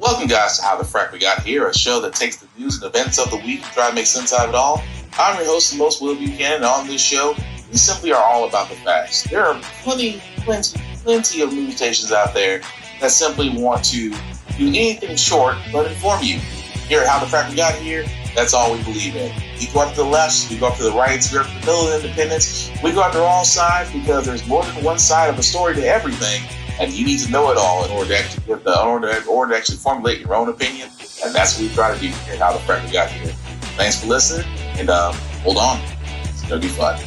Welcome, guys, to How the Frack We Got Here, a show that takes the news and events of the week and try to make sense out of it all. I'm your host, the most Will Buchanan, and on this show, we simply are all about the facts. There are plenty of news stations out there that simply want to do anything short but inform you. Here at How the Frack We Got Here, that's all we believe in. We go up to the lefts, we go up to the rights, we go up to the middle of independence, we go after all sides because there's more than one side of a story to everything. And you need to know it all in order to actually formulate your own opinion. And that's what we try to do here at How the Frack We Got Here. Thanks for listening, and hold on. It's going to be fun.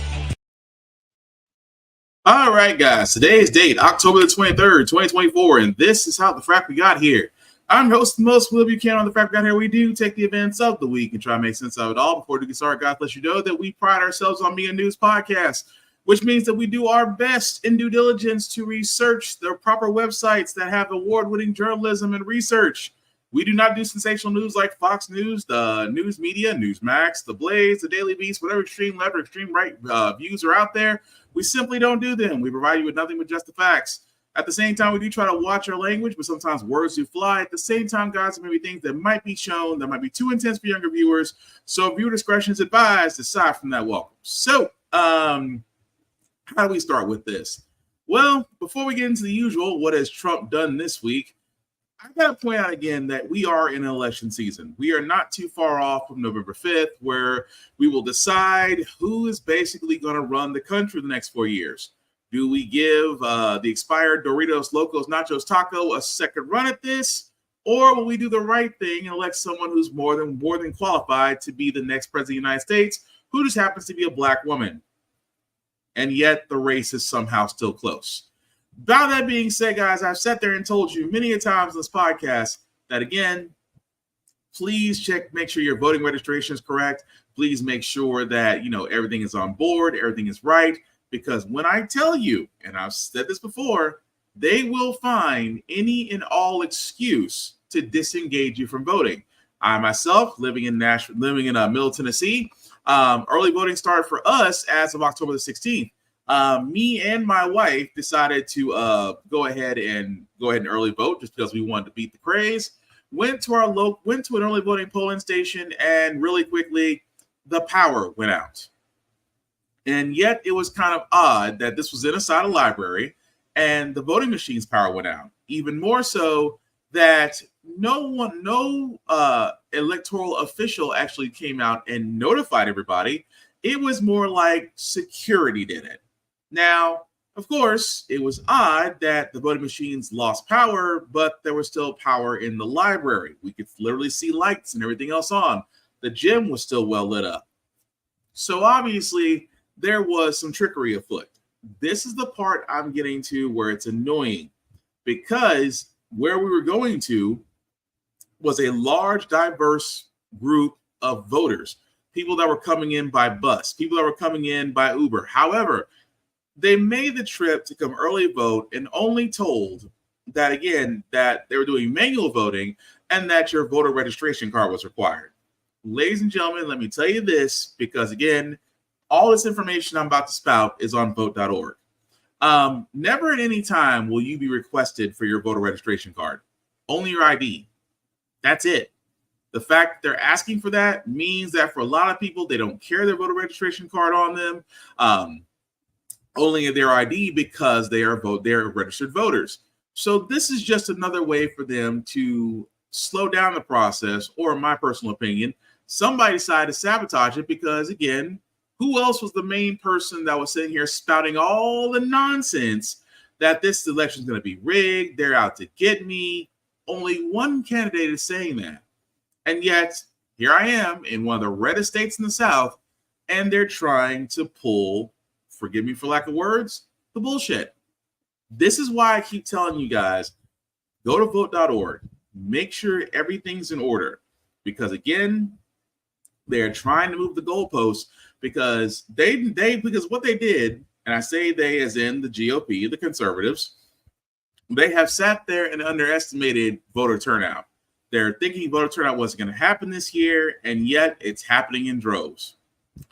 All right, guys. Today's date, October the 23rd, 2024, and this is How the Frack We Got Here. I'm your host, the most Will Buchanan on the Frack We Got Here. We do take the events of the week and try to make sense of it all. Before we get started, guys, let you know that we pride ourselves on being a news podcast, which means that we do our best in due diligence to research the proper websites that have award-winning journalism and research. We do not do sensational news like Fox News, the News Media, Newsmax, The Blaze, The Daily Beast, whatever extreme left or extreme right views are out there. We simply don't do them. We provide you with nothing but just the facts. At the same time, we do try to watch our language, but sometimes words do fly. At the same time, guys, there may be things that might be shown that might be too intense for younger viewers. So viewer discretion is advised. Aside from that, welcome. So, how do we start with this? Well, before we get into the usual, what has Trump done this week? I got to point out again that we are in an election season. We are not too far off from November 5th, where we will decide who is basically going to run the country the next 4 years. Do we give the expired Doritos, Locos, Nachos, Taco a second run at this? Or will we do the right thing and elect someone who's more than qualified to be the next president of the United States, who just happens to be a black woman? And yet the race is somehow still close. By that being said, guys, I've sat there and told you many a times on this podcast that, again, please make sure your voting registration is correct. Please make sure that, everything is on board, everything is right. Because when I tell you, and I've said this before, they will find any and all excuse to disengage you from voting. I myself, living in Middle Tennessee, early voting started for us as of October the 16th. Me and my wife decided to go ahead and early vote just because we wanted to beat the craze. Went to an early voting polling station, and really quickly the power went out. And yet it was kind of odd that this was inside a library and the voting machine's power went out. Even more so that no electoral official actually came out and notified everybody. It was more like security did it. Now, of course, it was odd that the voting machines lost power, but there was still power in the library. We could literally see lights and everything else on. The gym was still well lit up. So obviously, there was some trickery afoot. This is the part I'm getting to where it's annoying, because where we were going to was a large, diverse group of voters, people that were coming in by bus, people that were coming in by Uber. However, they made the trip to come early vote and only told that, again, that they were doing manual voting and that your voter registration card was required. Ladies and gentlemen, let me tell you this, because, again, all this information I'm about to spout is on vote.org. Never at any time will you be requested for your voter registration card. Only your ID. That's it. The fact that they're asking for that means that for a lot of people, they don't carry their voter registration card on them. Only their ID, because they're registered voters. So this is just another way for them to slow down the process, or in my personal opinion, somebody decided to sabotage it because, again, who else was the main person that was sitting here spouting all the nonsense that this election is going to be rigged, they're out to get me? Only one candidate is saying that. And yet, here I am in one of the reddest states in the South, and they're trying to pull, forgive me for lack of words, the bullshit. This is why I keep telling you guys, go to vote.org. Make sure everything's in order. Because, again, they're trying to move the goalposts. Because because what they did, and I say they as in the GOP, the conservatives, they have sat there and underestimated voter turnout. They're thinking voter turnout wasn't going to happen this year, and yet it's happening in droves.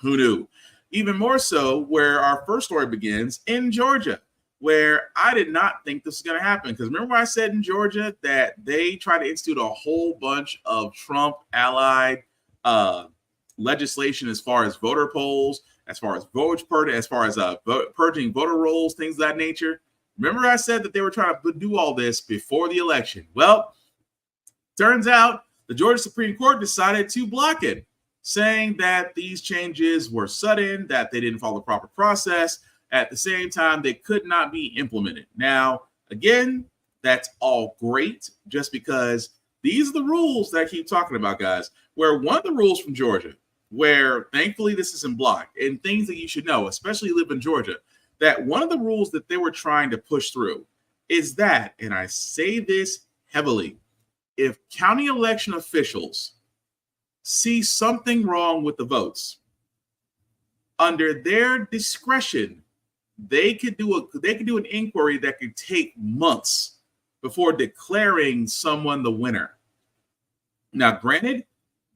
Who knew? Even more so, where our first story begins in Georgia. where I did not think this was going to happen. Because remember I said in Georgia that they tried to institute a whole bunch of Trump-allied legislation as far as voter polls, as far as purging voter rolls, things of that nature. Remember I said that they were trying to do all this before the election. Well, turns out the Georgia Supreme Court decided to block it, saying that these changes were sudden, that they didn't follow the proper process. At the same time, they could not be implemented. Now, again, that's all great, just because these are the rules that I keep talking about, guys, where one of the rules from Georgia, where thankfully this isn't blocked, and things that you should know, especially live in Georgia, that one of the rules that they were trying to push through is that, and I say this heavily, if county election officials see something wrong with the votes, under their discretion, they could do an inquiry that could take months before declaring someone the winner. Now, granted,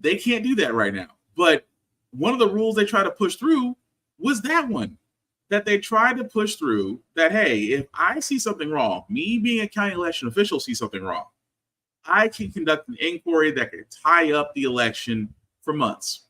they can't do that right now, but one of the rules they try to push through was that one, that they tried to push through, that, hey, if I see something wrong, me being a county election official see something wrong, I can conduct an inquiry that could tie up the election for months.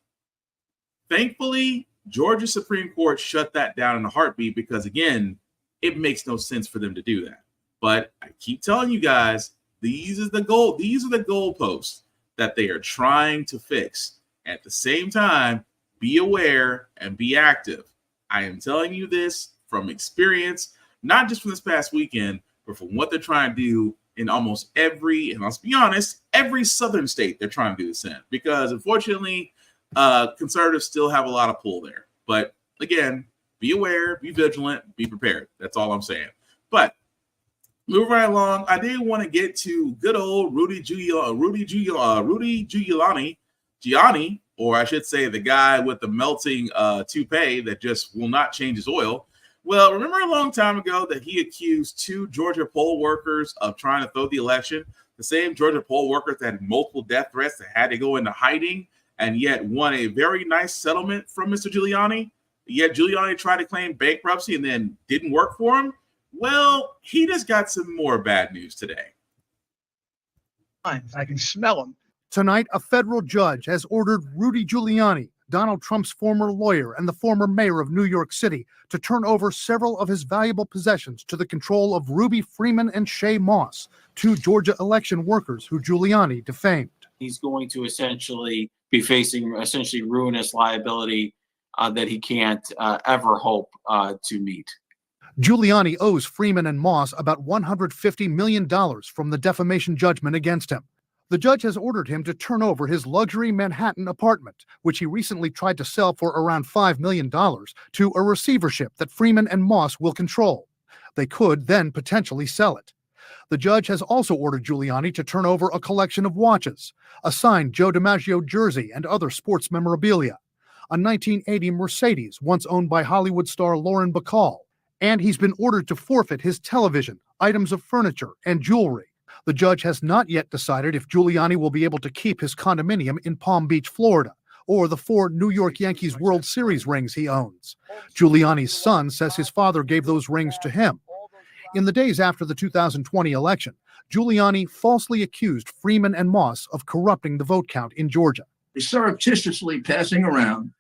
Thankfully, Georgia Supreme Court shut that down in a heartbeat because, again, it makes no sense for them to do that. But I keep telling you guys, these are the goalposts that they are trying to fix. At the same time, be aware and be active. I am telling you this from experience, not just from this past weekend, but from what they're trying to do in almost every, and let's be honest, every southern state they're trying to do this in. Because unfortunately, conservatives still have a lot of pull there. But again, be aware, be vigilant, be prepared. That's all I'm saying. But moving right along, I did want to get to good old Rudy Giuliani, or I should say the guy with the melting toupee that just will not change his oil. Well, remember a long time ago that he accused 2 Georgia poll workers of trying to throw the election? The same Georgia poll workers that had multiple death threats that had to go into hiding and yet won a very nice settlement from Mr. Giuliani. Yet Giuliani tried to claim bankruptcy and then didn't work for him. Well, he just got some more bad news today. I can smell him. Tonight, a federal judge has ordered Rudy Giuliani, Donald Trump's former lawyer and the former mayor of New York City, to turn over several of his valuable possessions to the control of Ruby Freeman and Shay Moss, 2 Georgia election workers who Giuliani defamed. He's going to essentially be facing ruinous liability that he can't ever hope to meet. Giuliani owes Freeman and Moss about $150 million from the defamation judgment against him. The judge has ordered him to turn over his luxury Manhattan apartment, which he recently tried to sell for around $5 million, to a receivership that Freeman and Moss will control. They could then potentially sell it. The judge has also ordered Giuliani to turn over a collection of watches, a signed Joe DiMaggio jersey and other sports memorabilia, a 1980 Mercedes once owned by Hollywood star Lauren Bacall, and he's been ordered to forfeit his television, items of furniture, and jewelry. The judge has not yet decided if Giuliani will be able to keep his condominium in Palm Beach, Florida, or the 4 New York Yankees World Series rings he owns. Giuliani's son says his father gave those rings to him. In the days after the 2020 election, Giuliani falsely accused Freeman and Moss of corrupting the vote count in Georgia. Surreptitiously passing around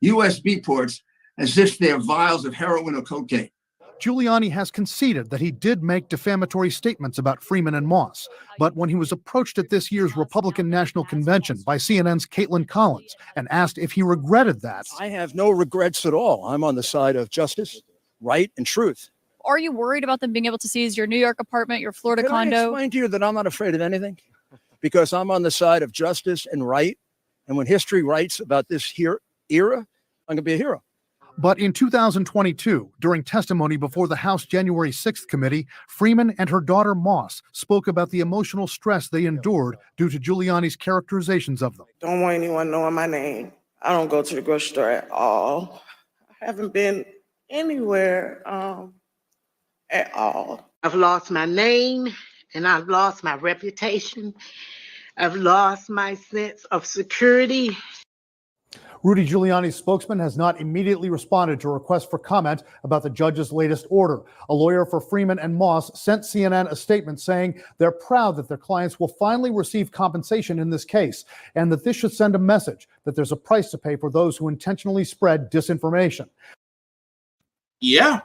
USB ports as if they're vials of heroin or cocaine. Giuliani has conceded that he did make defamatory statements about Freeman and Moss, but when he was approached at this year's Republican National Convention by CNN's Caitlin Collins and asked if he regretted that, I have no regrets at all. I'm on the side of justice, right, and truth. Are you worried about them being able to seize your New York apartment, your Florida condo? I explain to you that I'm not afraid of anything because I'm on the side of justice and right. And when history writes about this era, I'm going to be a hero. But in 2022, during testimony before the House January 6th committee, Freeman and her daughter Moss spoke about the emotional stress they endured due to Giuliani's characterizations of them. Don't want anyone knowing my name. I don't go to the grocery store at all. I haven't been anywhere at all. I've lost my name and I've lost my reputation. I've lost my sense of security. Rudy Giuliani's spokesman has not immediately responded to a request for comment about the judge's latest order. A lawyer for Freeman and Moss sent CNN a statement saying they're proud that their clients will finally receive compensation in this case, and that this should send a message that there's a price to pay for those who intentionally spread disinformation. Yeah.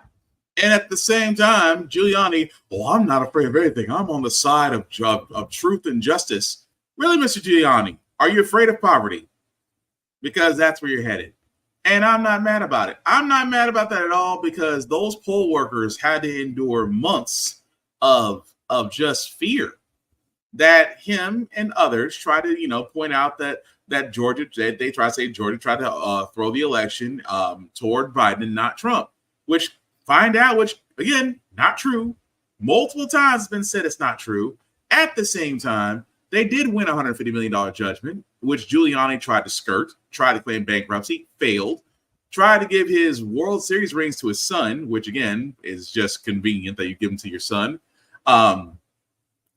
And at the same time, Giuliani, well, I'm not afraid of anything. I'm on the side of truth and justice. Really, Mr. Giuliani, are you afraid of poverty? Because that's where you're headed. And I'm not mad about it. I'm not mad about that at all, because those poll workers had to endure months of just fear that him and others try to, point out that Georgia, they try to say Georgia tried to throw the election toward Biden and not Trump, which again, not true. Multiple times it's been said it's not true. At the same time, they did win a $150 million judgment, which Giuliani tried to skirt, tried to claim bankruptcy, failed, tried to give his World Series rings to his son, which again is just convenient that you give them to your son, that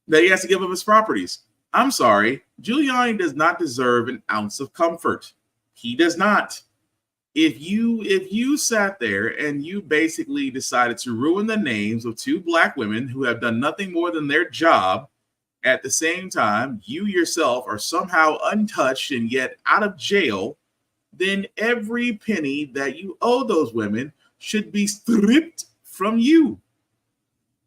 he has to give up his properties. I'm sorry, Giuliani does not deserve an ounce of comfort. He does not. If you sat there and you basically decided to ruin the names of two black women who have done nothing more than their job, at the same time, you yourself are somehow untouched and yet out of jail, then every penny that you owe those women should be stripped from you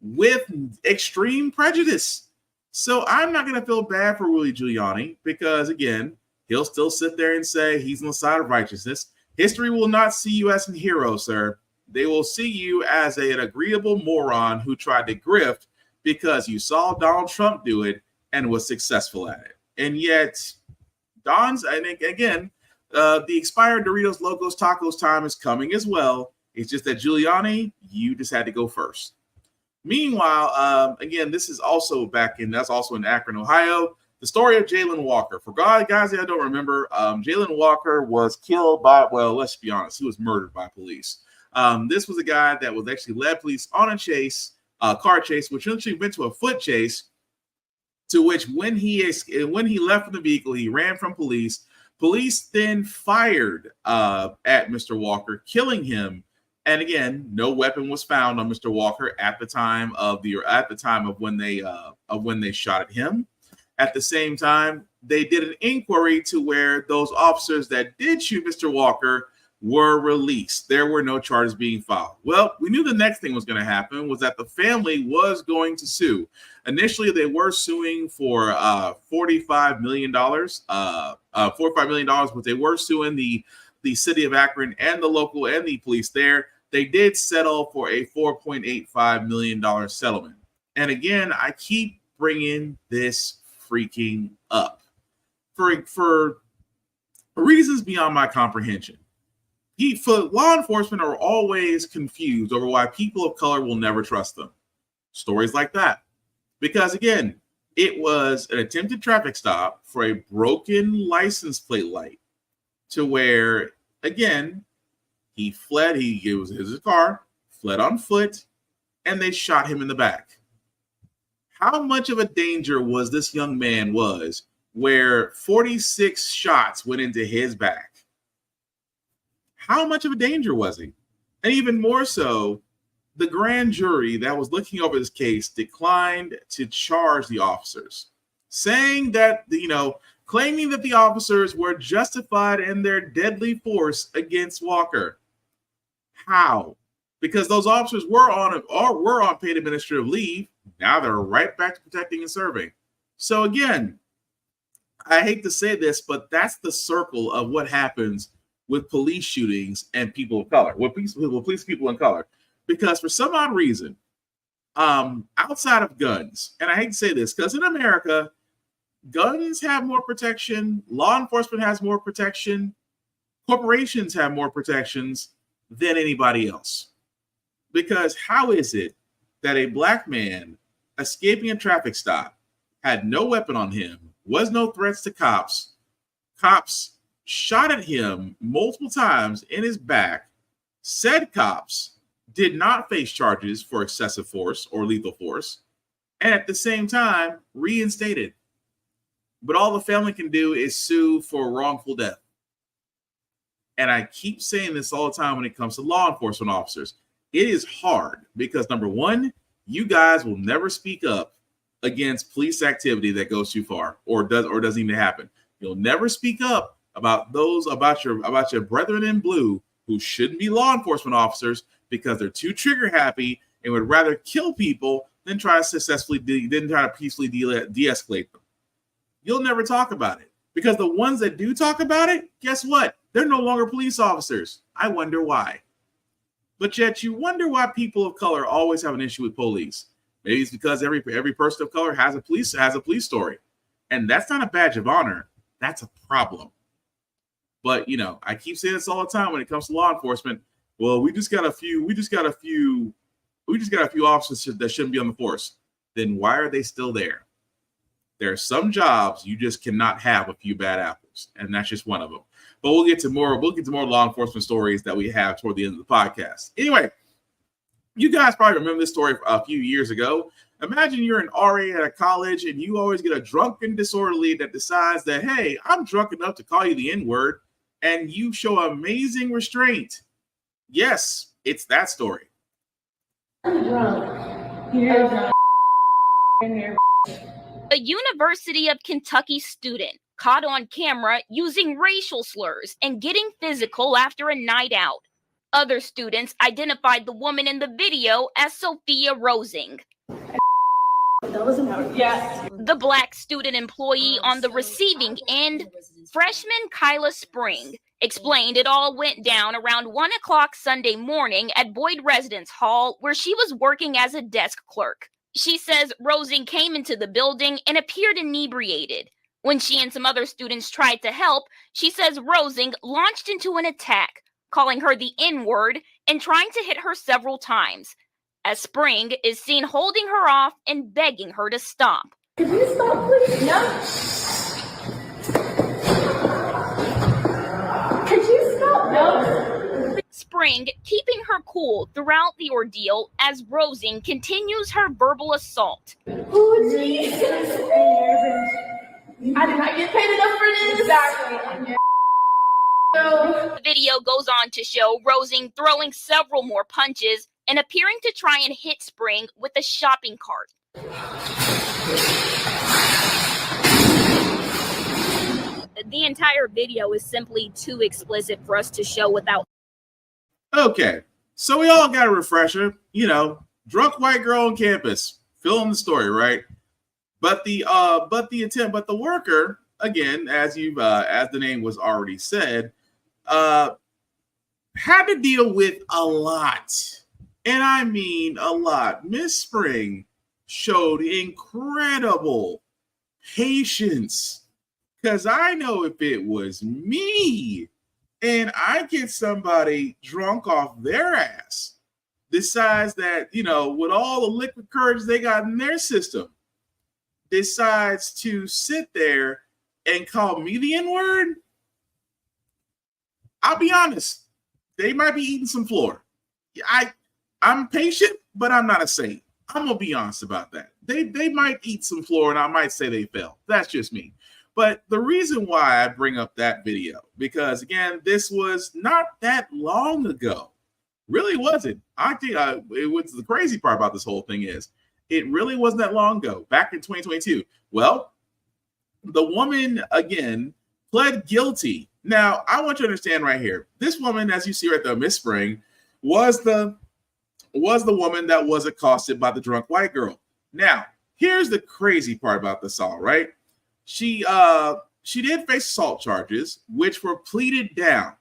with extreme prejudice. So I'm not going to feel bad for Rudy Giuliani, because, again, he'll still sit there and say he's on the side of righteousness. History will not see you as a hero, sir. They will see you as an agreeable moron who tried to grift because you saw Donald Trump do it and was successful at it. And yet, the expired Doritos Locos Tacos time is coming as well. It's just that Giuliani, you just had to go first. Meanwhile, again, this is also that's also in Akron, Ohio. The story of Jayland Walker. For guys that I don't remember, Jayland Walker was killed let's be honest, he was murdered by police. This was a guy that was actually led police on a car chase, which eventually went to a foot chase, to which when he left from the vehicle, he ran from police. Police then fired at Mr. Walker, killing him. And again, no weapon was found on Mr. Walker at the time of when they shot at him. At the same time, they did an inquiry to where those officers that did shoot Mr. Walker were released. There were no charges being filed. Well, we knew the next thing was going to happen was that the family was going to sue. Initially, they were suing for $45 million, but they were suing the city of Akron and the local and the police there. They did settle for a $4.85 million settlement. And again, I keep bringing this freaking up for reasons beyond my comprehension. Law enforcement are always confused over why people of color will never trust them. Stories like that. Because again, it was an attempted traffic stop for a broken license plate light, to where, again, he fled. It was his car, fled on foot, and they shot him in the back. How much of a danger was this young man where 46 shots went into his back? How much of a danger was he? And even more so, the grand jury that was looking over this case declined to charge the officers, saying that, claiming that the officers were justified in their deadly force against Walker. How? Because those officers were on paid administrative leave. Now they're right back to protecting and serving. So again, I hate to say this, but that's the circle of what happens with police shootings and people of color, with police people in color. Because for some odd reason, outside of guns, and I hate to say this, because in America, guns have more protection, law enforcement has more protection, corporations have more protections than anybody else. Because how is it that a black man escaping a traffic stop had no weapon on him, was no threats to cops shot at him multiple times in his back, said cops did not face charges for excessive force or lethal force, and at the same time reinstated? But all the family can do is sue for wrongful death. And I keep saying this all the time when it comes to law enforcement officers. It is hard because, number one, you guys will never speak up against police activity that goes too far or doesn't even happen. You'll never speak up about your brethren in blue who shouldn't be law enforcement officers because they're too trigger happy and would rather kill people than try to peacefully de-escalate them. You'll never talk about it because the ones that do talk about it, guess what? They're no longer police officers. I wonder why. But yet you wonder why people of color always have an issue with police. Maybe it's because every person of color has a police story. And that's not a badge of honor. That's a problem. But I keep saying this all the time when it comes to law enforcement. Well, we just got a few officers that shouldn't be on the force. Then why are they still there? There are some jobs you just cannot have a few bad apples, and that's just one of them. But we'll get to more law enforcement stories that we have toward the end of the podcast. Anyway, you guys probably remember this story a few years ago. Imagine you're an RA at a college and you always get a drunken disorderly that decides that, hey, I'm drunk enough to call you the N-word, and you show amazing restraint. Yes, it's that story. A University of Kentucky student caught on camera using racial slurs and getting physical after a night out. Other students identified the woman in the video as Sophia Rosing. The Black student employee on the receiving end, freshman Kyla Spring, explained it all went down around 1 o'clock Sunday morning at Boyd Residence Hall, where she was working as a desk clerk. She says Rosing came into the building and appeared inebriated. When she and some other students tried to help, she says Rosing launched into an attack, calling her the N-word and trying to hit her several times, as Spring is seen holding her off and begging her to stop. Could you stop, please? No. Could you stop? No. Spring keeping her cool throughout the ordeal as Rosing continues her verbal assault. Oh, Jesus. I did not get paid enough for this. Exactly. The video goes on to show Rosing throwing several more punches and appearing to try and hit Spring with a shopping cart. The entire video is simply too explicit for us to show without. Okay, so we all got a refresher, drunk white girl on campus, filling the story, right? But the worker, again, as the name was already said, had to deal with a lot. And I mean a lot. Miss Spring showed incredible patience. Because I know if it was me and I get somebody drunk off their ass, decides that, with all the liquid courage they got in their system, decides to sit there and call me the N-word, I'll be honest, they might be eating some floor. I'm patient, but I'm not a saint. I'm going to be honest about that. They might eat some floor, and I might say they fell. That's just me. But the reason why I bring up that video, because, again, this was not that long ago. Really wasn't. I think it was the crazy part about this whole thing is it really wasn't that long ago, back in 2022. Well, the woman, again, pled guilty. Now, I want you to understand right here, this woman, as you see right there, Miss Spring, was the woman that was accosted by the drunk white girl. Now, here's the crazy part about this all, right? She did face assault charges, which were pleaded down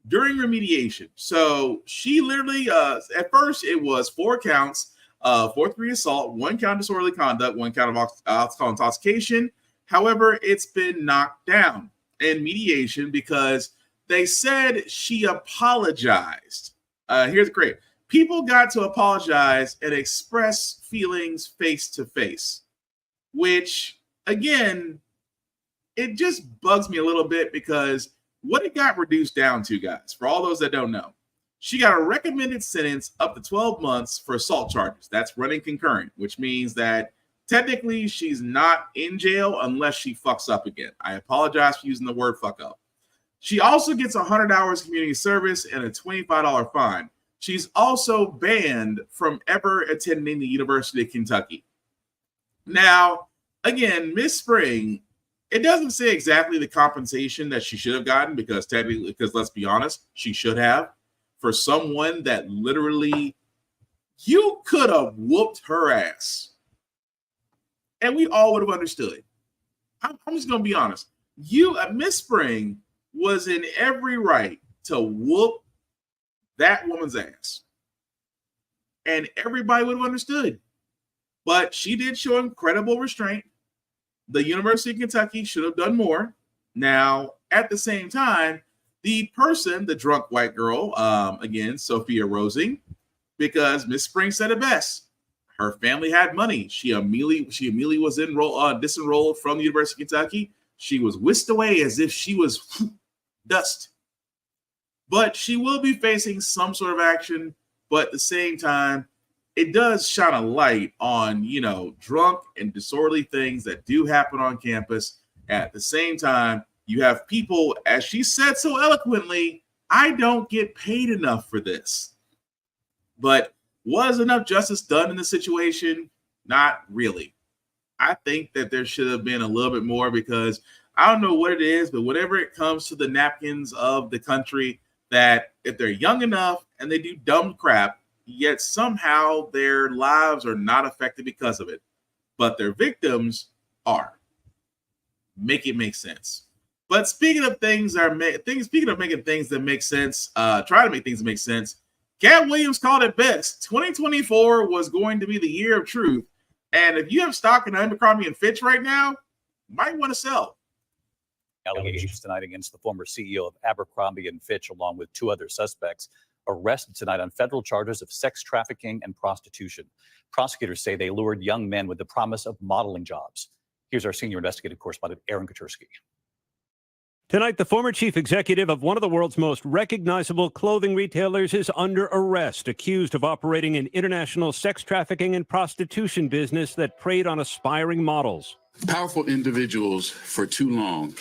during remediation. So she literally, at first, it was 4 counts, 4th-degree assault, 1 count of disorderly conduct, 1 count of alcohol intoxication. However, it's been knocked down in mediation because they said she apologized. Here's the great. People got to apologize and express feelings face to face, which, again, it just bugs me a little bit because what it got reduced down to, guys, for all those that don't know, she got a recommended sentence up to 12 months for assault charges. That's running concurrent, which means that technically she's not in jail unless she fucks up again. I apologize for using the word fuck up. She also gets 100 hours community service and a $25 fine. She's also banned from ever attending the University of Kentucky. Now, again, Miss Spring, it doesn't say exactly the compensation that she should have gotten because let's be honest, she should have, for someone that literally, you could have whooped her ass and we all would have understood. I'm just going to be honest. Miss Spring was in every right to whoop that woman's ass. And everybody would have understood. But she did show incredible restraint. The University of Kentucky should have done more. Now, at the same time, the drunk white girl, again, Sophia Rosing, because Miss Spring said it best. Her family had money. She immediately was disenrolled from the University of Kentucky. She was whisked away as if she was dust. But she will be facing some sort of action. But at the same time, it does shine a light on, drunk and disorderly things that do happen on campus. At the same time, you have people, as she said so eloquently, I don't get paid enough for this. But was enough justice done in the situation? Not really. I think that there should have been a little bit more because I don't know what it is, but whenever it comes to the napkins of the country, that if they're young enough and they do dumb crap, yet somehow their lives are not affected because of it, but their victims are. Make it make sense. But speaking of making things that make sense, try to make things make sense. Cat Williams called it best. 2024 was going to be the year of truth. And if you have stock in Abercrombie & Fitch right now, you might want to sell. Allegations tonight against the former CEO of Abercrombie & Fitch, along with two other suspects, arrested tonight on federal charges of sex trafficking and prostitution. Prosecutors say they lured young men with the promise of modeling jobs. Here's our senior investigative correspondent, Aaron Katursky. Tonight, the former chief executive of one of the world's most recognizable clothing retailers is under arrest, accused of operating an international sex trafficking and prostitution business that preyed on aspiring models. Powerful individuals for too long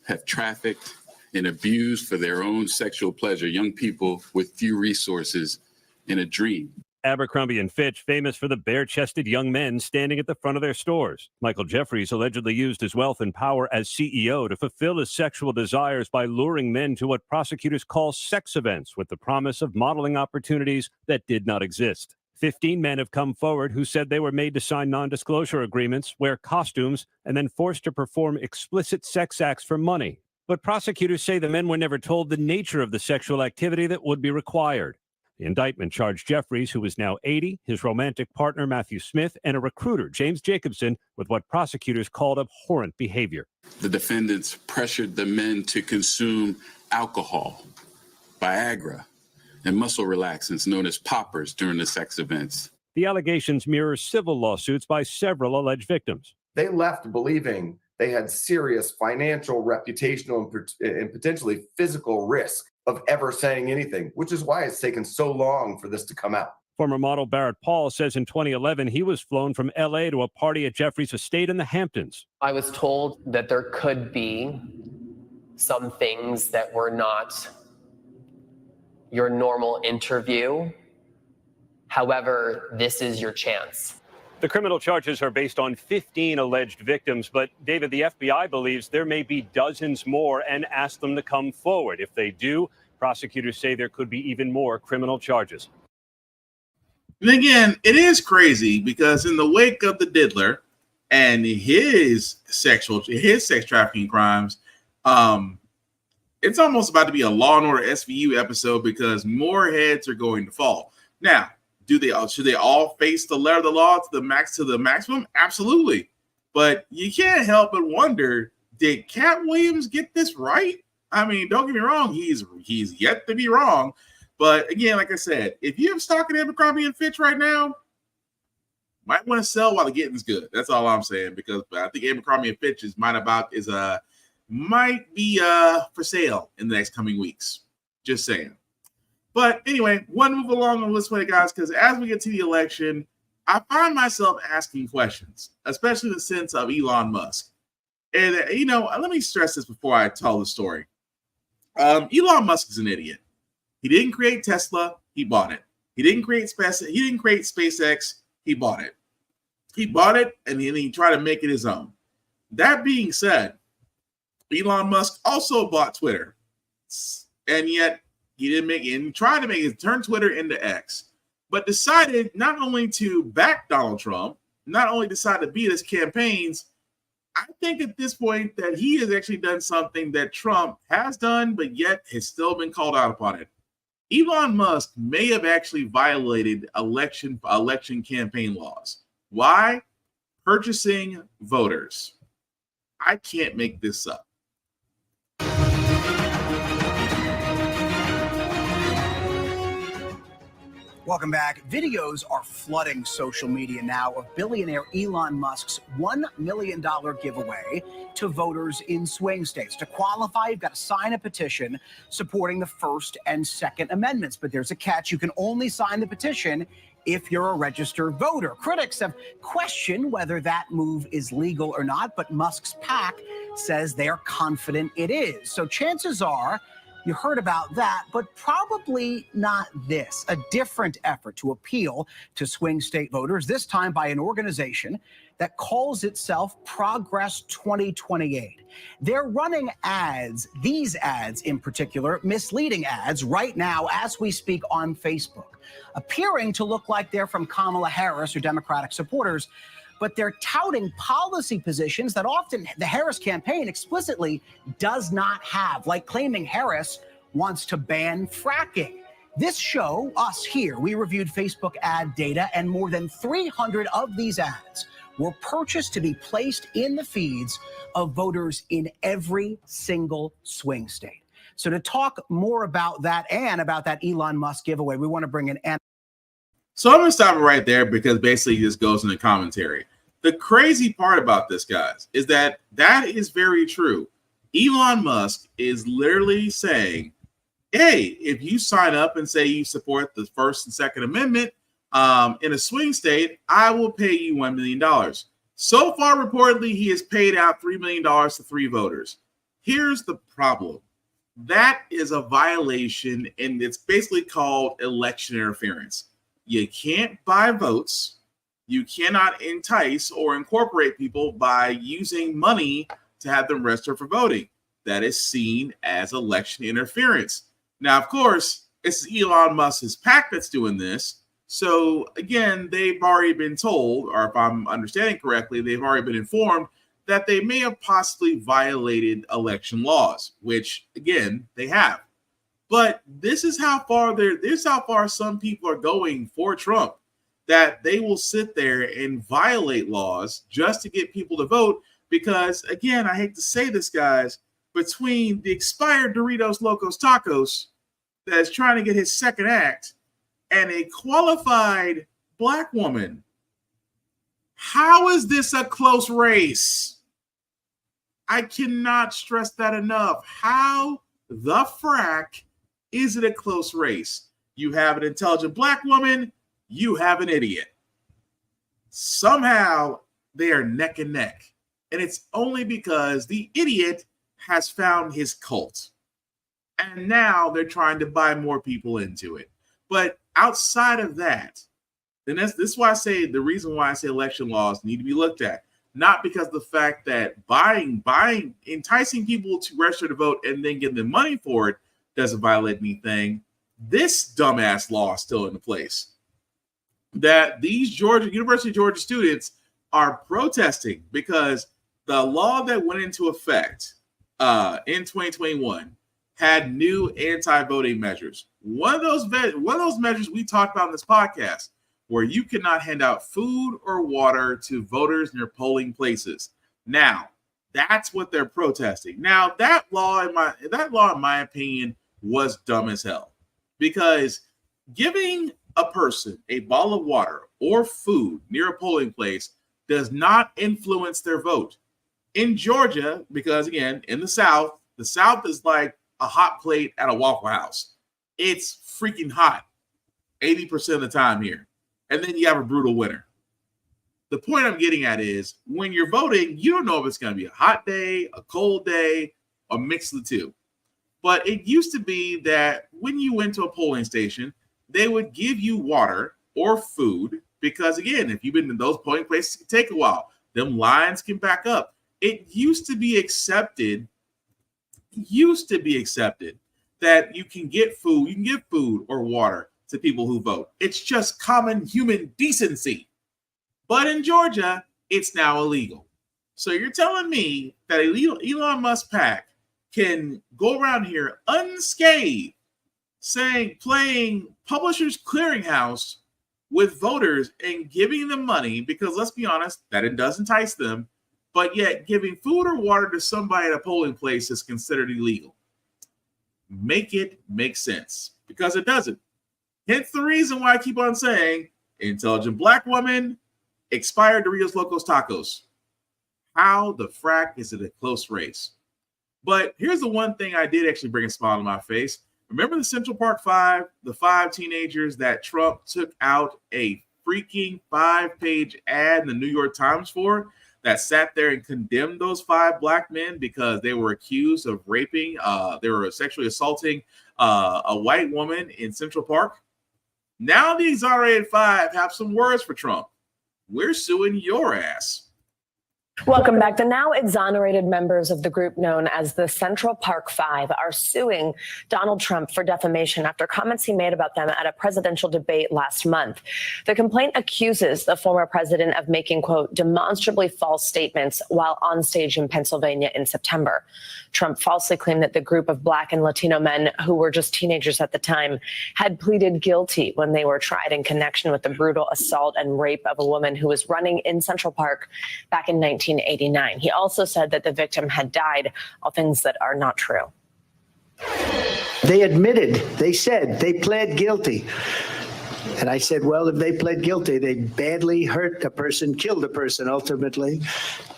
have trafficked and abused for their own sexual pleasure young people with few resources and a dream. Abercrombie & Fitch, famous for the bare-chested young men standing at the front of their stores. Michael Jeffries allegedly used his wealth and power as CEO to fulfill his sexual desires by luring men to what prosecutors call sex events with the promise of modeling opportunities that did not exist. 15 men have come forward who said they were made to sign non-disclosure agreements, wear costumes, and then forced to perform explicit sex acts for money. But prosecutors say the men were never told the nature of the sexual activity that would be required. The indictment charged Jeffries, who is now 80, his romantic partner, Matthew Smith, and a recruiter, James Jacobson, with what prosecutors called abhorrent behavior. The defendants pressured the men to consume alcohol, Viagra, and muscle relaxants known as poppers during the sex events. The allegations mirror civil lawsuits by several alleged victims. They left believing they had serious financial, reputational, and potentially physical risk of ever saying anything, which is why it's taken so long for this to come out. Former model Barrett Paul says in 2011, he was flown from L.A. to a party at Jeffries' estate in the Hamptons. I was told that there could be some things that were not your normal interview. However, this is your chance. The criminal charges are based on 15 alleged victims, but David, the FBI believes there may be dozens more and asked them to come forward. If they do, prosecutors say there could be even more criminal charges. And again, it is crazy because in the wake of the diddler and his sex trafficking crimes, it's almost about to be a Law and Order SVU episode because more heads are going to fall. Now, should they all face the letter of the law to the maximum? Absolutely. But you can't help but wonder, did Cat Williams get this right? I mean, don't get me wrong, he's yet to be wrong. But again, like I said, if you have stock in Abercrombie & Fitch right now, might want to sell while the getting's good. That's all I'm saying, because I think Abercrombie & Fitch might be for sale in the next coming weeks. Just saying. But anyway, one move along on this way, guys, because as we get to the election, I find myself asking questions, especially in the sense of Elon Musk. And, let me stress this before I tell the story. Elon Musk is an idiot. He didn't create Tesla. He bought it. He didn't create SpaceX. He bought it. He bought it, and then he tried to make it his own. That being said, Elon Musk also bought Twitter, and yet he didn't make it. And he tried to make it turn Twitter into X, but decided not only to back Donald Trump, not only decided to beat his campaigns. I think at this point that he has actually done something that Trump has done, but yet has still been called out upon it. Elon Musk may have actually violated election campaign laws. Why? Purchasing voters. I can't make this up. Welcome back. Videos are flooding social media now of billionaire Elon Musk's $1 million giveaway to voters in swing states. To qualify, you've got to sign a petition supporting the First and Second Amendments. But there's a catch. You can only sign the petition if you're a registered voter. Critics have questioned whether that move is legal or not, but Musk's PAC says they're confident it is. So chances are you heard about that, but probably not this. A different effort to appeal to swing state voters, this time by an organization that calls itself Progress 2028. They're running ads, these ads in particular, misleading ads right now as we speak on Facebook, appearing to look like they're from Kamala Harris or Democratic supporters, but they're touting policy positions that often the Harris campaign explicitly does not have, like claiming Harris wants to ban fracking. This show, us here, we reviewed Facebook ad data, and more than 300 of these ads were purchased to be placed in the feeds of voters in every single swing state. So to talk more about that and about that Elon Musk giveaway, we want to bring in Anna. So I'm going to stop it right there because basically this goes into commentary. The crazy part about this, guys, is that is very true. Elon Musk is literally saying, hey, if you sign up and say you support the First and Second Amendment in a swing state, I will pay you $1 million. So far, reportedly, he has paid out $3 million to 3 voters. Here's the problem. That is a violation, and it's basically called election interference. You can't buy votes. You cannot entice or incorporate people by using money to have them register for voting. That is seen as election interference. Now, of course, it's Elon Musk's PAC that's doing this. So, again, they've already been told, or if I'm understanding correctly, they've already been informed that they may have possibly violated election laws, which, again, they have. But this is how far some people are going for Trump, that they will sit there and violate laws just to get people to vote. Because, again, I hate to say this, guys, between the expired Doritos Locos Tacos that is trying to get his second act and a qualified black woman, how is this a close race? I cannot stress that enough. How the frack is it a close race? You have an intelligent black woman, you have an idiot. Somehow they are neck and neck. And it's only because the idiot has found his cult. And now they're trying to buy more people into it. But outside of that, then this is why I say the reason why I say election laws need to be looked at. Not because of the fact that enticing people to register to vote and then give them money for it doesn't violate anything. This dumbass law is still in place. That these University of Georgia students are protesting because the law that went into effect in 2021 had new anti-voting measures. One of those measures we talked about in this podcast, where you cannot hand out food or water to voters near polling places. Now, that's what they're protesting. Now, that law, in my opinion, was dumb as hell, because giving a person a bottle of water or food near a polling place does not influence their vote. In Georgia, because again, in the South is like a hot plate at a Waffle House. It's freaking hot 80% of the time here. And then you have a brutal winter. The point I'm getting at is when you're voting, you don't know if it's going to be a hot day, a cold day, a mix of the two. But it used to be that when you went to a polling station, they would give you water or food because, again, if you've been in those polling places, it can take a while. Them lines can back up. It used to be accepted that you can get food or water to people who vote. It's just common human decency. But in Georgia, it's now illegal. So you're telling me that Elon Musk PAC can go around here unscathed, playing Publishers Clearinghouse with voters and giving them money, because let's be honest, that it does entice them, but yet giving food or water to somebody at a polling place is considered illegal. Make it make sense, because it doesn't. Hence the reason why I keep on saying intelligent black woman expired Doritos Locos Tacos. How the frack is it a close race? But here's the one thing I did actually bring a smile to my face. Remember the Central Park Five, the 5 teenagers that Trump took out a freaking 5-page ad in the New York Times for, that sat there and condemned those 5 black men because they were accused of raping, they were sexually assaulting a white woman in Central Park? Now the exonerated 5 have some words for Trump. We're suing your ass. Welcome back. The now exonerated members of the group known as the Central Park Five are suing Donald Trump for defamation after comments he made about them at a presidential debate last month. The complaint accuses the former president of making, quote, demonstrably false statements while on stage in Pennsylvania in September. Trump falsely claimed that the group of black and Latino men, who were just teenagers at the time, had pleaded guilty when they were tried in connection with the brutal assault and rape of a woman who was running in Central Park back in 1989. He also said that the victim had died, all things that are not true. They admitted, they said, they pled guilty. And I said, well, if they pled guilty, they badly hurt a person, killed a person ultimately.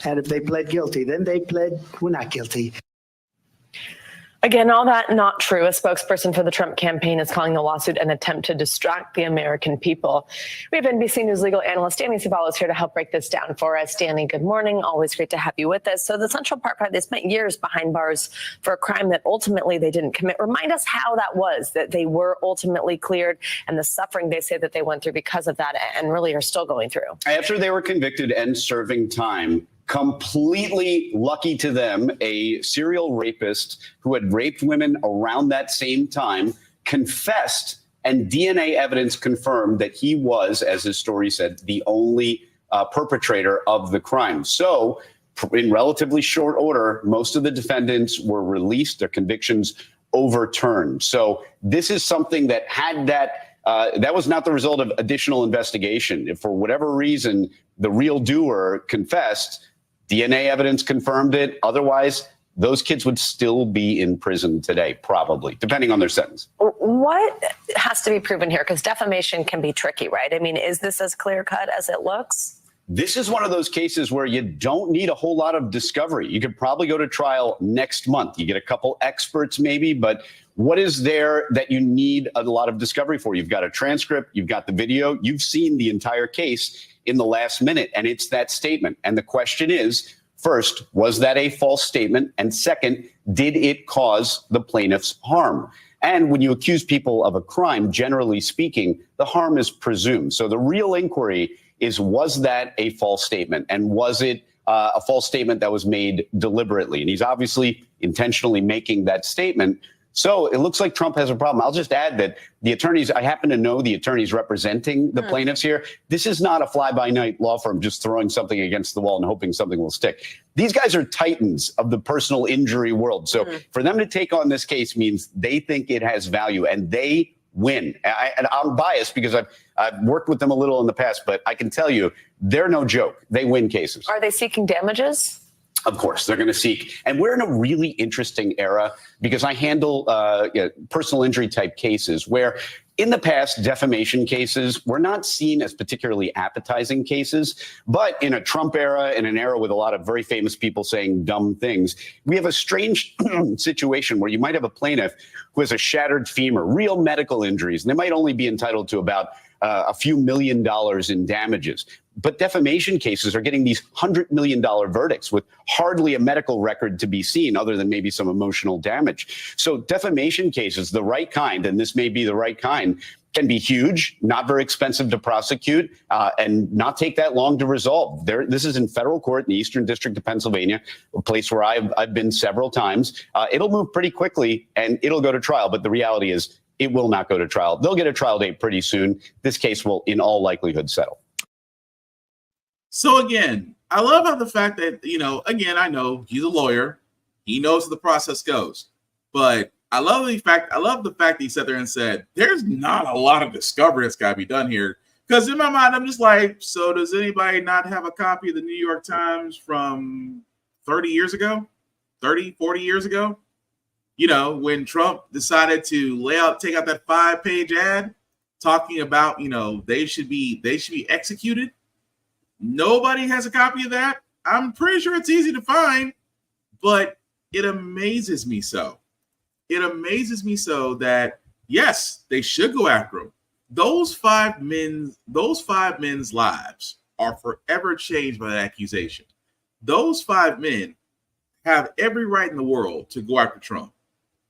And if they pled guilty, then they pled, we're not guilty. Again, all that not true. A spokesperson for the Trump campaign is calling the lawsuit an attempt to distract the American people. We have NBC News legal analyst Danny Sabalo is here to help break this down for us. Danny, good morning. Always great to have you with us. So the Central Park Five, they spent years behind bars for a crime that ultimately they didn't commit. Remind us how that was, that they were ultimately cleared, and the suffering they say that they went through because of that and really are still going through. After they were convicted and serving time, completely lucky to them, a serial rapist who had raped women around that same time confessed, and DNA evidence confirmed that he was, as his story said, the only perpetrator of the crime. So in relatively short order, most of the defendants were released, their convictions overturned. So this is something that had that was not the result of additional investigation. If for whatever reason the real doer confessed, DNA evidence confirmed it. Otherwise, those kids would still be in prison today, probably, depending on their sentence. What has to be proven here? Because defamation can be tricky, right? I mean, is this as clear cut as it looks? This is one of those cases where you don't need a whole lot of discovery. You could probably go to trial next month. You get a couple experts maybe, but what is there that you need a lot of discovery for? You've got a transcript, you've got the video, you've seen the entire case in the last minute, and it's that statement. And the question is, first, was that a false statement? And second, did it cause the plaintiffs harm? And when you accuse people of a crime, generally speaking, the harm is presumed. So the real inquiry is, was that a false statement? And was it a false statement that was made deliberately? And he's obviously intentionally making that statement. So it looks like Trump has a problem. I'll just add that the attorneys, I happen to know the attorneys representing the plaintiffs here. This is not a fly-by-night law firm just throwing something against the wall and hoping something will stick. These guys are titans of the personal injury world. So for them to take on this case means they think it has value, and they win. And I'm biased because I've worked with them a little in the past, but I can tell you they're no joke. They win cases. Are they seeking damages? Of course, they're going to seek. And we're in a really interesting era because I handle personal injury type cases where In the past, defamation cases were not seen as particularly appetizing cases, but in a Trump era, in an era with a lot of very famous people saying dumb things, we have a strange situation where you might have a plaintiff who has a shattered femur, real medical injuries, and they might only be entitled to about a few $1 million in damages. But defamation cases are getting these $100 million verdicts with hardly a medical record to be seen other than maybe some emotional damage. So defamation cases, the right kind, and this may be the right kind, can be huge, not very expensive to prosecute, and not take that long to resolve. This is in federal court in the Eastern District of Pennsylvania, a place where I've been several times. It'll move pretty quickly and it'll go to trial. But the reality is it will not go to trial. They'll get a trial date pretty soon. This case will, in all likelihood, settle. So again, I love how the fact that, again, I know he's a lawyer. He knows how the process goes. But I love the fact that he sat there and said, there's not a lot of discovery that's got to be done here. Because in my mind, I'm just like, so does anybody not have a copy of the New York Times from 30 years ago, 30, 40 years ago? When Trump decided to take out that 5-page ad talking about, they should be executed. Nobody has a copy of that. I'm pretty sure it's easy to find, but it amazes me so. It amazes me so that, yes, they should go after him. Those five men's lives are forever changed by that accusation. Those 5 men have every right in the world to go after Trump.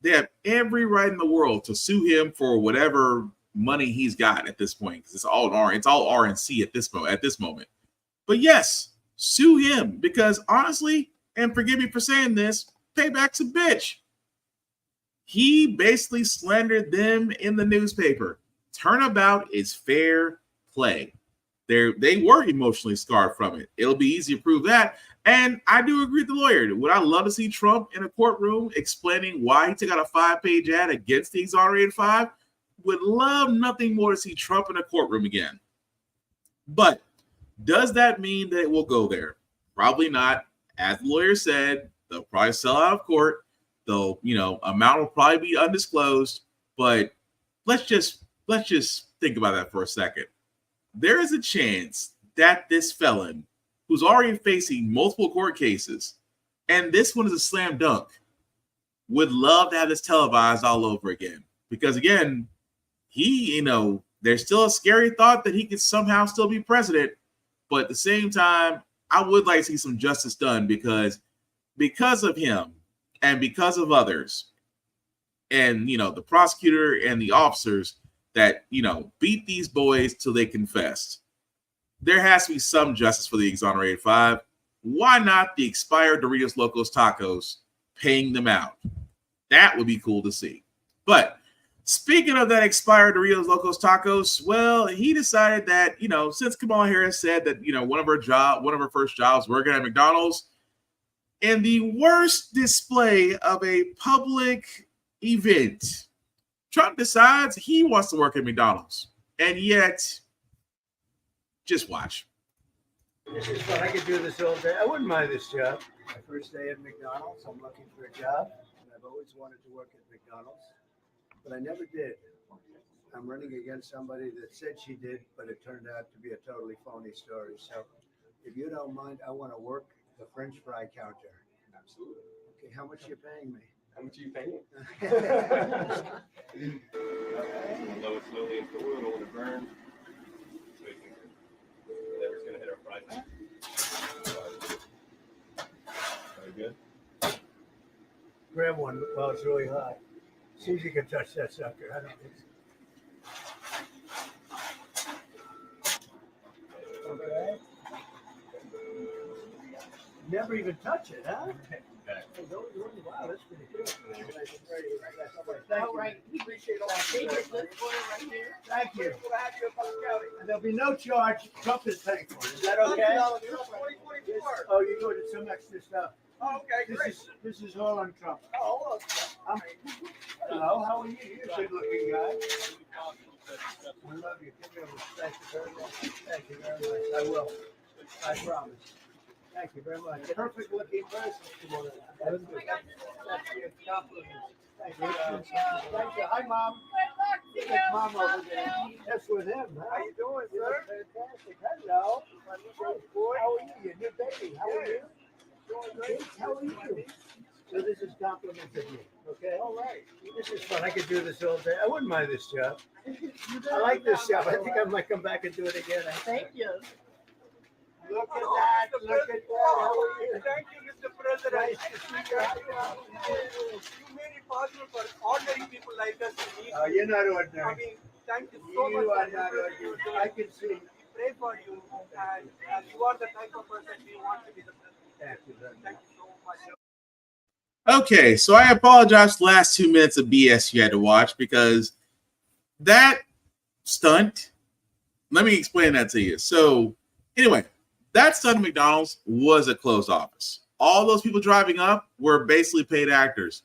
They have every right in the world to sue him for whatever money he's got at this point, because it's all RNC at this moment. But yes, sue him, because honestly, and forgive me for saying this, payback's a bitch. He basically slandered them in the newspaper. Turnabout is fair play. They were emotionally scarred from it. It'll be easy to prove that. And I do agree with the lawyer. Would I love to see Trump in a courtroom explaining why he took out a 5-page ad against the exonerated 5? Would love nothing more to see Trump in a courtroom again. But does that mean that it will go there? Probably not. As the lawyer said, they'll probably sell out of court. Though, amount will probably be undisclosed. But let's just think about that for a second. There is a chance that this felon, who's already facing multiple court cases, and this one is a slam dunk, would love to have this televised all over again. Because again, there's still a scary thought that he could somehow still be president. But at the same time, I would like to see some justice done because of him and because of others and, the prosecutor and the officers that, beat these boys till they confessed. There has to be some justice for the exonerated 5. Why not the expired Doritos Locos Tacos paying them out? That would be cool to see. But speaking of that expired Doritos Locos Tacos, well, he decided that, since Kamala Harris said that, one of her first jobs working at McDonald's, in the worst display of a public event, Trump decides he wants to work at McDonald's. And yet, just watch. This is fun. I could do this all day. I wouldn't mind this job. My first day at McDonald's, I'm looking for a job. And I've always wanted to work at McDonald's, but I never did. I'm running against somebody that said she did, but it turned out to be a totally phony story. So if you don't mind, I want to work the French fry counter. Absolutely. Okay, how much are you paying me? How much are you paying? Lower slowly into the wood, don't want to burn. Then it's going to hit our fry pan. Very good. Grab one while it's really hot. See if you can touch that sucker. I don't think so. Okay. Never even touch it, huh? Wow, that's pretty good. All right. Appreciate all that. Thank you. And there'll be no charge. Trump is paying for it. Is that okay? Oh, you're doing some extra stuff. Oh, okay, great. This is all on Trump. Oh, hello, how are you? You're a good-looking guy. I love you. Thank you very much. Thank you very much. I will. I promise. Thank you very much. Perfect looking person. That was good. Thank you. Thank you. Hi, Mom. That's Mom over there. That's with him. Huh? How you doing, sir? Fantastic. Hello. How are you? Your new baby. How are you? Doing great. How are you? So this is complimentary of you, okay? All right. This is fun. I could do this all day. I wouldn't mind this job. I like this job. I think I might come back and do it again. Thank you. Look at that. Look at that. How are you? Thank you, Mr. President. Nice to see you. You made it possible for ordinary people like us to meet. Oh, you're not ordinary. I mean, thank you so much. You are not ordinary. I can see. We pray for you, and you are the type of person we want to be the president. Thank you so much. Okay, so I apologize for the last 2 minutes of BS you had to watch because that stunt, let me explain that to you. So anyway, that stunt at McDonald's was a closed office. All those people driving up were basically paid actors.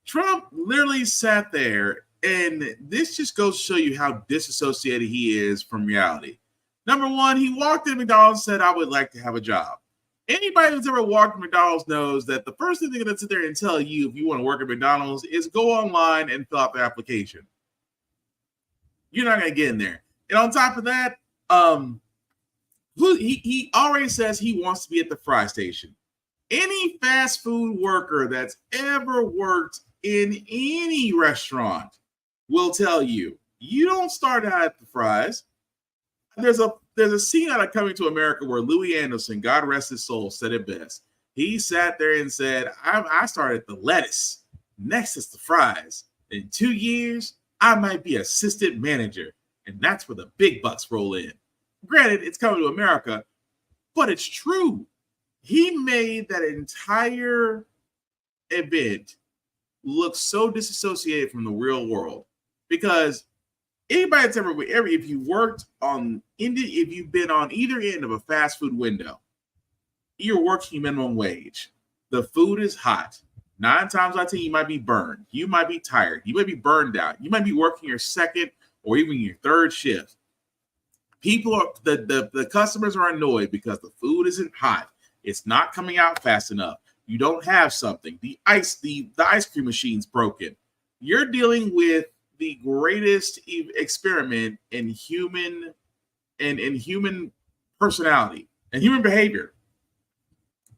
Trump literally sat there, and this just goes to show you how disassociated he is from reality. Number one, he walked in McDonald's and said, I would like to have a job. Anybody who's ever walked to McDonald's knows that the first thing they're going to sit there and tell you if you want to work at McDonald's is go online and fill out the application. You're not going to get in there. And on top of that, he already says he wants to be at the fry station. Any fast food worker that's ever worked in any restaurant will tell you, you don't start out at the fries. There's a scene out of Coming to America where Louis Anderson, God rest his soul, said it best. He sat there and said, I started at the lettuce. Next is the fries. In 2 years, I might be assistant manager. And that's where the big bucks roll in. Granted, it's Coming to America, but it's true. He made that entire event look so disassociated from the real world because anybody that's ever, if you worked on, if you've been on either end of a fast food window, you're working minimum wage. The food is hot. 9 times out of 10, you might be burned. You might be tired. You might be burned out. You might be working your second or even your third shift. People are, the customers are annoyed because the food isn't hot. It's not coming out fast enough. You don't have something. The ice cream machine's broken. You're dealing with the greatest experiment in human personality and human behavior.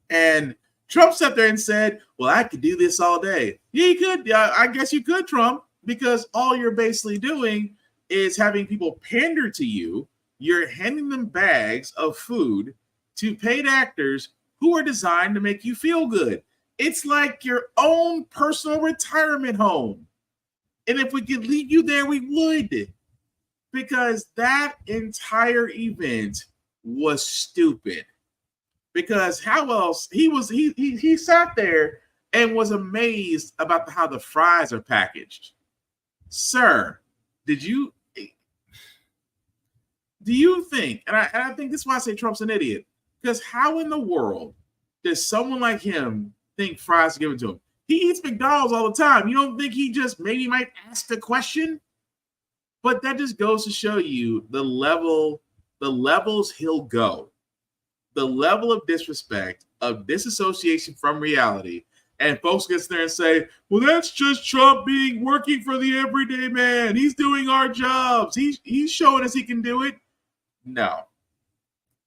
And Trump sat there and said, well, I could do this all day. Yeah, you could. Yeah, I guess you could, Trump, because all you're basically doing is having people pander to you. You're handing them bags of food to paid actors who are designed to make you feel good. It's like your own personal retirement home. And if we could leave you there, we would. Because that entire event was stupid. Because how else he sat there and was amazed about how the fries are packaged. Sir, do you think, and I think this is why I say Trump's an idiot, because how in the world does someone like him think fries are given to him? He eats McDonald's all the time. You don't think he just maybe might ask the question? But that just goes to show you the levels he'll go. The level of disrespect, of disassociation from reality. And folks get there and say, well, that's just Trump working for the everyday man. He's doing our jobs. He's showing us he can do it. No.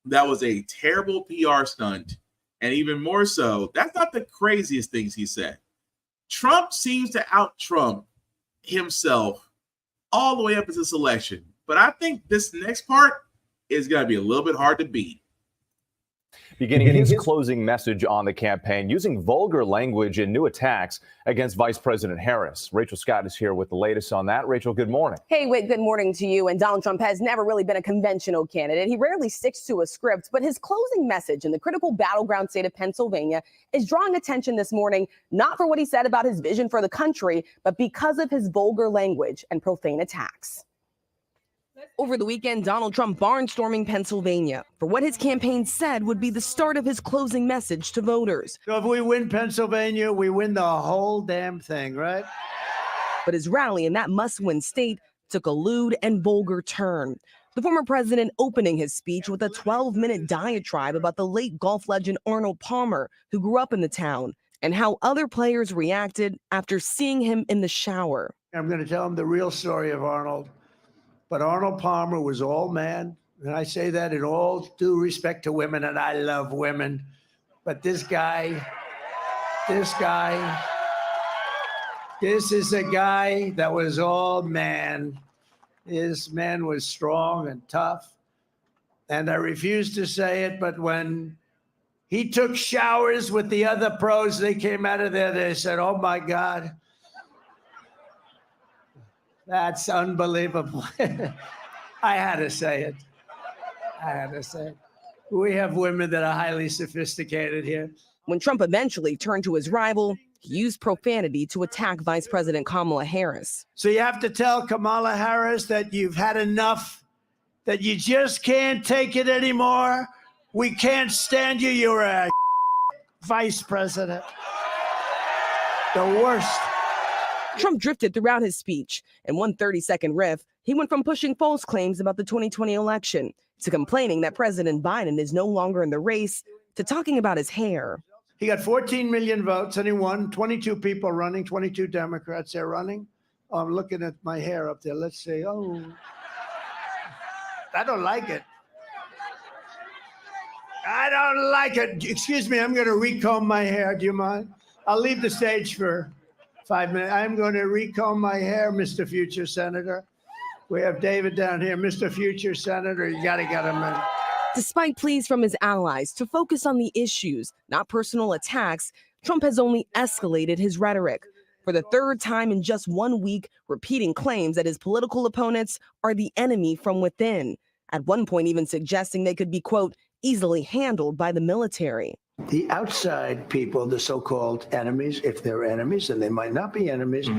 That was a terrible PR stunt. And even more so, that's not the craziest things he said. Trump seems to out-Trump himself all the way up into this election. But I think this next part is going to be a little bit hard to beat. Beginning his closing message on the campaign, using vulgar language and new attacks against Vice President Harris. Rachel Scott is here with the latest on that. Rachel, good morning. Hey, Whit, good morning to you. And Donald Trump has never really been a conventional candidate. He rarely sticks to a script, but his closing message in the critical battleground state of Pennsylvania is drawing attention this morning, not for what he said about his vision for the country, but because of his vulgar language and profane attacks. Over the weekend, Donald Trump barnstorming Pennsylvania for what his campaign said would be the start of his closing message to voters. So if we win Pennsylvania, we win the whole damn thing, right? But his rally in that must-win state took a lewd and vulgar turn. The former president opening his speech with a 12-minute diatribe about the late golf legend Arnold Palmer, who grew up in the town, and how other players reacted after seeing him in the shower. I'm going to tell him the real story of Arnold. But Arnold Palmer was all man. And I say that in all due respect to women, and I love women. But this guy, this is a guy that was all man. This man was strong and tough. And I refuse to say it, but when he took showers with the other pros, they came out of there, they said, oh my God, that's unbelievable. I had to say it. We have women that are highly sophisticated here. When Trump eventually turned to his rival, he used profanity to attack Vice President Kamala Harris. So you have to tell Kamala Harris that you've had enough, that you just can't take it anymore. We can't stand you. You're a vice president. The worst. Trump drifted throughout his speech. In one 30-second riff, he went from pushing false claims about the 2020 election to complaining that President Biden is no longer in the race to talking about his hair. He got 14 million votes and he won. 22 people running, 22 Democrats there running. Oh, I'm looking at my hair up there. Let's see. Oh, I don't like it. I don't like it. Excuse me, I'm going to recomb my hair. Do you mind? I'll leave the stage for 5 minutes. I'm going to recomb my hair, Mr. Future Senator. We have David down here. Mr. Future Senator, you got to get him in. Despite pleas from his allies to focus on the issues, not personal attacks, Trump has only escalated his rhetoric. For the third time in just 1 week, repeating claims that his political opponents are the enemy from within. At one point, even suggesting they could be, quote, easily handled by the military. The outside people, the so-called enemies, if they're enemies, and they might not be enemies,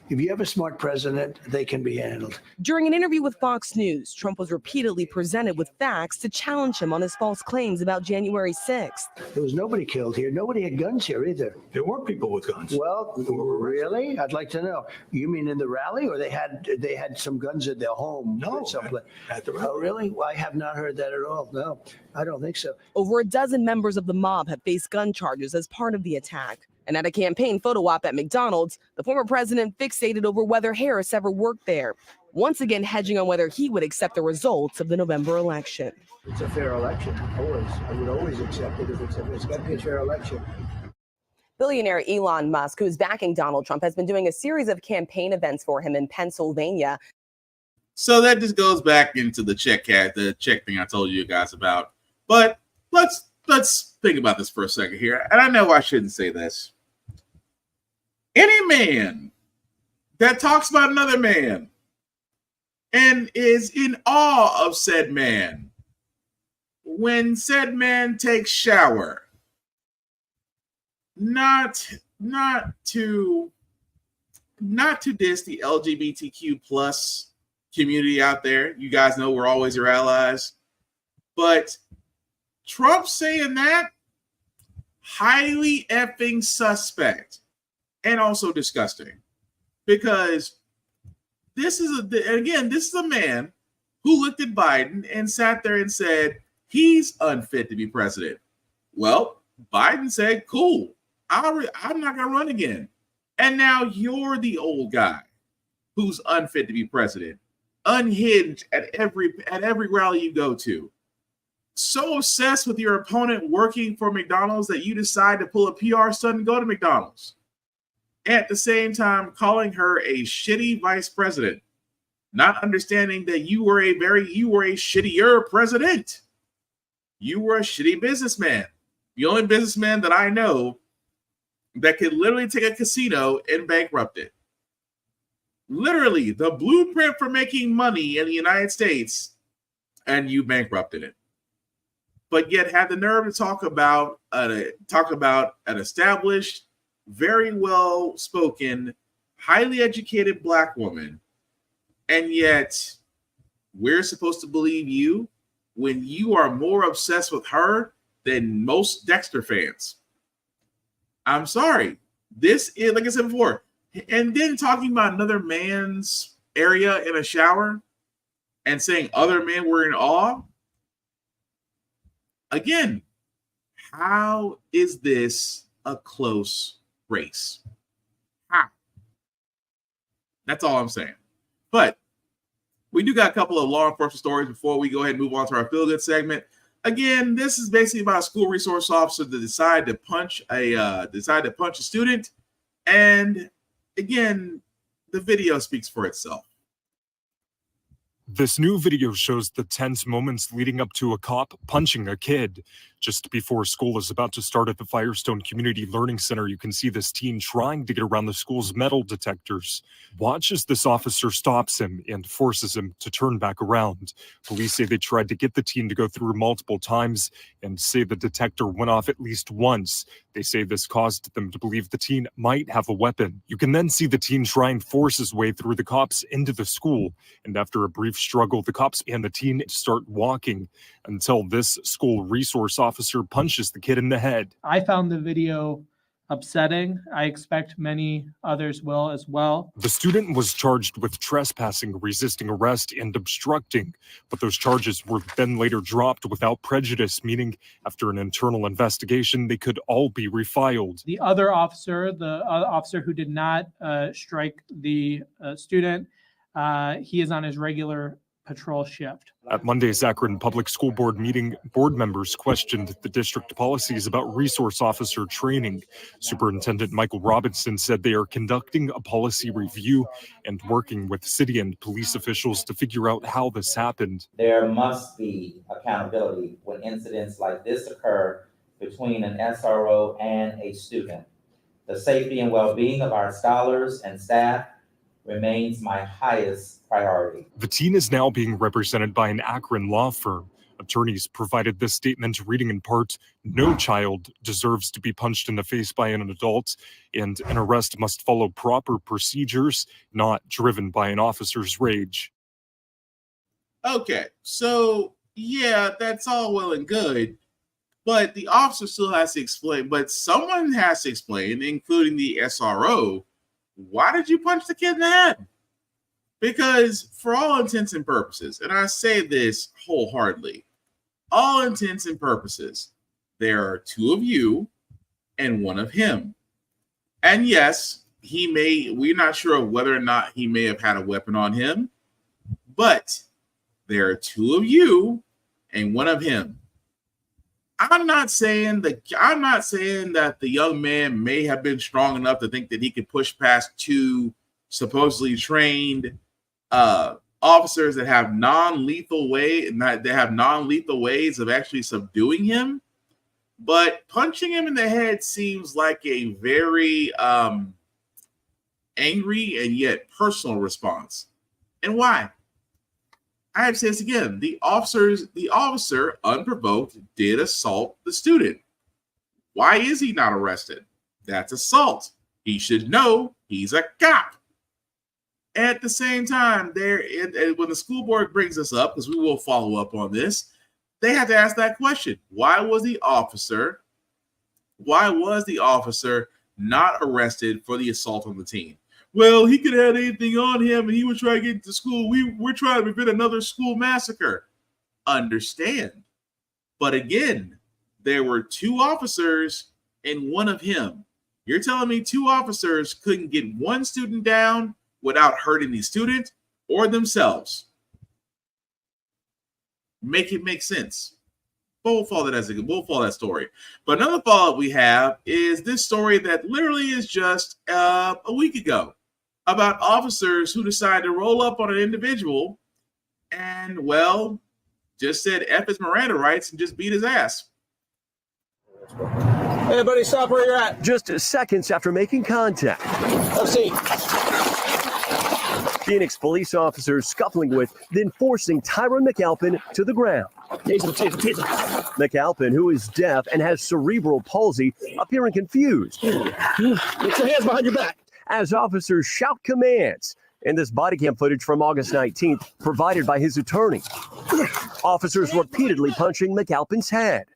if you have a smart president, they can be handled. During an interview with Fox News, Trump was repeatedly presented with facts to challenge him on his false claims about January 6th. There was nobody killed here. Nobody had guns here either. There were people with guns. Well, really? I'd like to know. You mean in the rally, or they had some guns at their home? No, someplace. at the rally. Oh, really? Well, I have not heard that at all. No, I don't think so. Over a dozen members of the mob have faced gun charges as part of the attack. And at a campaign photo op at McDonald's, the former president fixated over whether Harris ever worked there, once again hedging on whether he would accept the results of the November election. It's a fair election, always. I would always accept it if it's got to be a fair election. Billionaire Elon Musk, who's backing Donald Trump, has been doing a series of campaign events for him in Pennsylvania. So that just goes back into the check thing I told you guys about. But let's think about this for a second here. And I know I shouldn't say this. Any man that talks about another man and is in awe of said man when said man takes shower, not to diss the LGBTQ plus community out there. You guys know we're always your allies. But Trump saying that, highly effing suspect and also disgusting, because this is a man who looked at Biden and sat there and said he's unfit to be president. Well, Biden said, cool, I'm not going to run again. And now you're the old guy who's unfit to be president, unhinged at every rally you go to. So obsessed with your opponent working for McDonald's that you decide to pull a PR stunt and go to McDonald's. At the same time, calling her a shitty vice president, not understanding that you were a shittier president. You were a shitty businessman. The only businessman that I know that could literally take a casino and bankrupt it. Literally, the blueprint for making money in the United States, and you bankrupted it. But yet had the nerve to talk about an established, very well-spoken, highly educated Black woman, and yet we're supposed to believe you when you are more obsessed with her than most Dexter fans. I'm sorry. This is, like I said before, and then talking about another man's area in a shower and saying other men were in awe. Again, how is this a close race? How? That's all I'm saying. But we do got a couple of law enforcement stories before we go ahead and move on to our feel good segment. Again, this is basically about a school resource officer that decided to punch a student. And again, the video speaks for itself. This new video shows the tense moments leading up to a cop punching a kid. Just before school is about to start at the Firestone Community Learning Center, you can see this teen trying to get around the school's metal detectors. Watch as this officer stops him and forces him to turn back around. Police say they tried to get the teen to go through multiple times and say the detector went off at least once. They say this caused them to believe the teen might have a weapon. You can then see the teen try and force his way through the cops into the school. And after a brief struggle, the cops and the teen start walking until this school resource officer punches the kid in the head. I found the video upsetting. I expect many others will as well. The student was charged with trespassing, resisting arrest, and obstructing, but those charges were then later dropped without prejudice, meaning after an internal investigation, they could all be refiled. The other officer, the officer who did not strike the student, he is on his regular patrol shift. At Monday's Akron Public School Board meeting, board members questioned the district policies about resource officer training. Superintendent Michael Robinson said they are conducting a policy review and working with city and police officials to figure out how this happened. There must be accountability when incidents like this occur between an SRO and a student. The safety and well-being of our scholars and staff remains my highest priority. The teen is now being represented by an Akron law firm. Attorneys provided this statement reading in part, "No child deserves to be punched in the face by an adult, and an arrest must follow proper procedures, not driven by an officer's rage." Okay, so yeah, that's all well and good, but the officer still has to explain, but someone has to explain, including the SRO, why did you punch the kid in the head? Because for all intents and purposes, and I say this wholeheartedly, all intents and purposes, there are two of you and one of him. And yes, we're not sure of whether or not he may have had a weapon on him, but there are two of you and one of him. I'm not saying that the young man may have been strong enough to think that he could push past two supposedly trained officers that have non-lethal ways of actually subduing him. But punching him in the head seems like a very angry and yet personal response. And why? I have to say this again. The officer, unprovoked, did assault the student. Why is he not arrested? That's assault. He should know he's a cop. At the same time, when the school board brings this up, because we will follow up on this, they have to ask that question. Why was the officer not arrested for the assault on the teen? Well, he could have had anything on him and he was trying to get to school. We're trying to prevent another school massacre. Understand. But again, there were two officers and one of him. You're telling me two officers couldn't get one student down without hurting the student or themselves? Make it make sense. But we'll follow that story. But another follow-up we have is this story that literally is just a week ago about officers who decided to roll up on an individual and, well, just said F his Miranda rights and just beat his ass. Hey, buddy, stop where you're at. Just seconds after making contact. Let's see. Phoenix police officers scuffling with, then forcing Tyron McAlpin to the ground. McAlpin, who is deaf and has cerebral palsy, appearing confused. Get your hands behind your back. As officers shout commands. In this body cam footage from August 19th, provided by his attorney. Officers repeatedly punching McAlpin's head,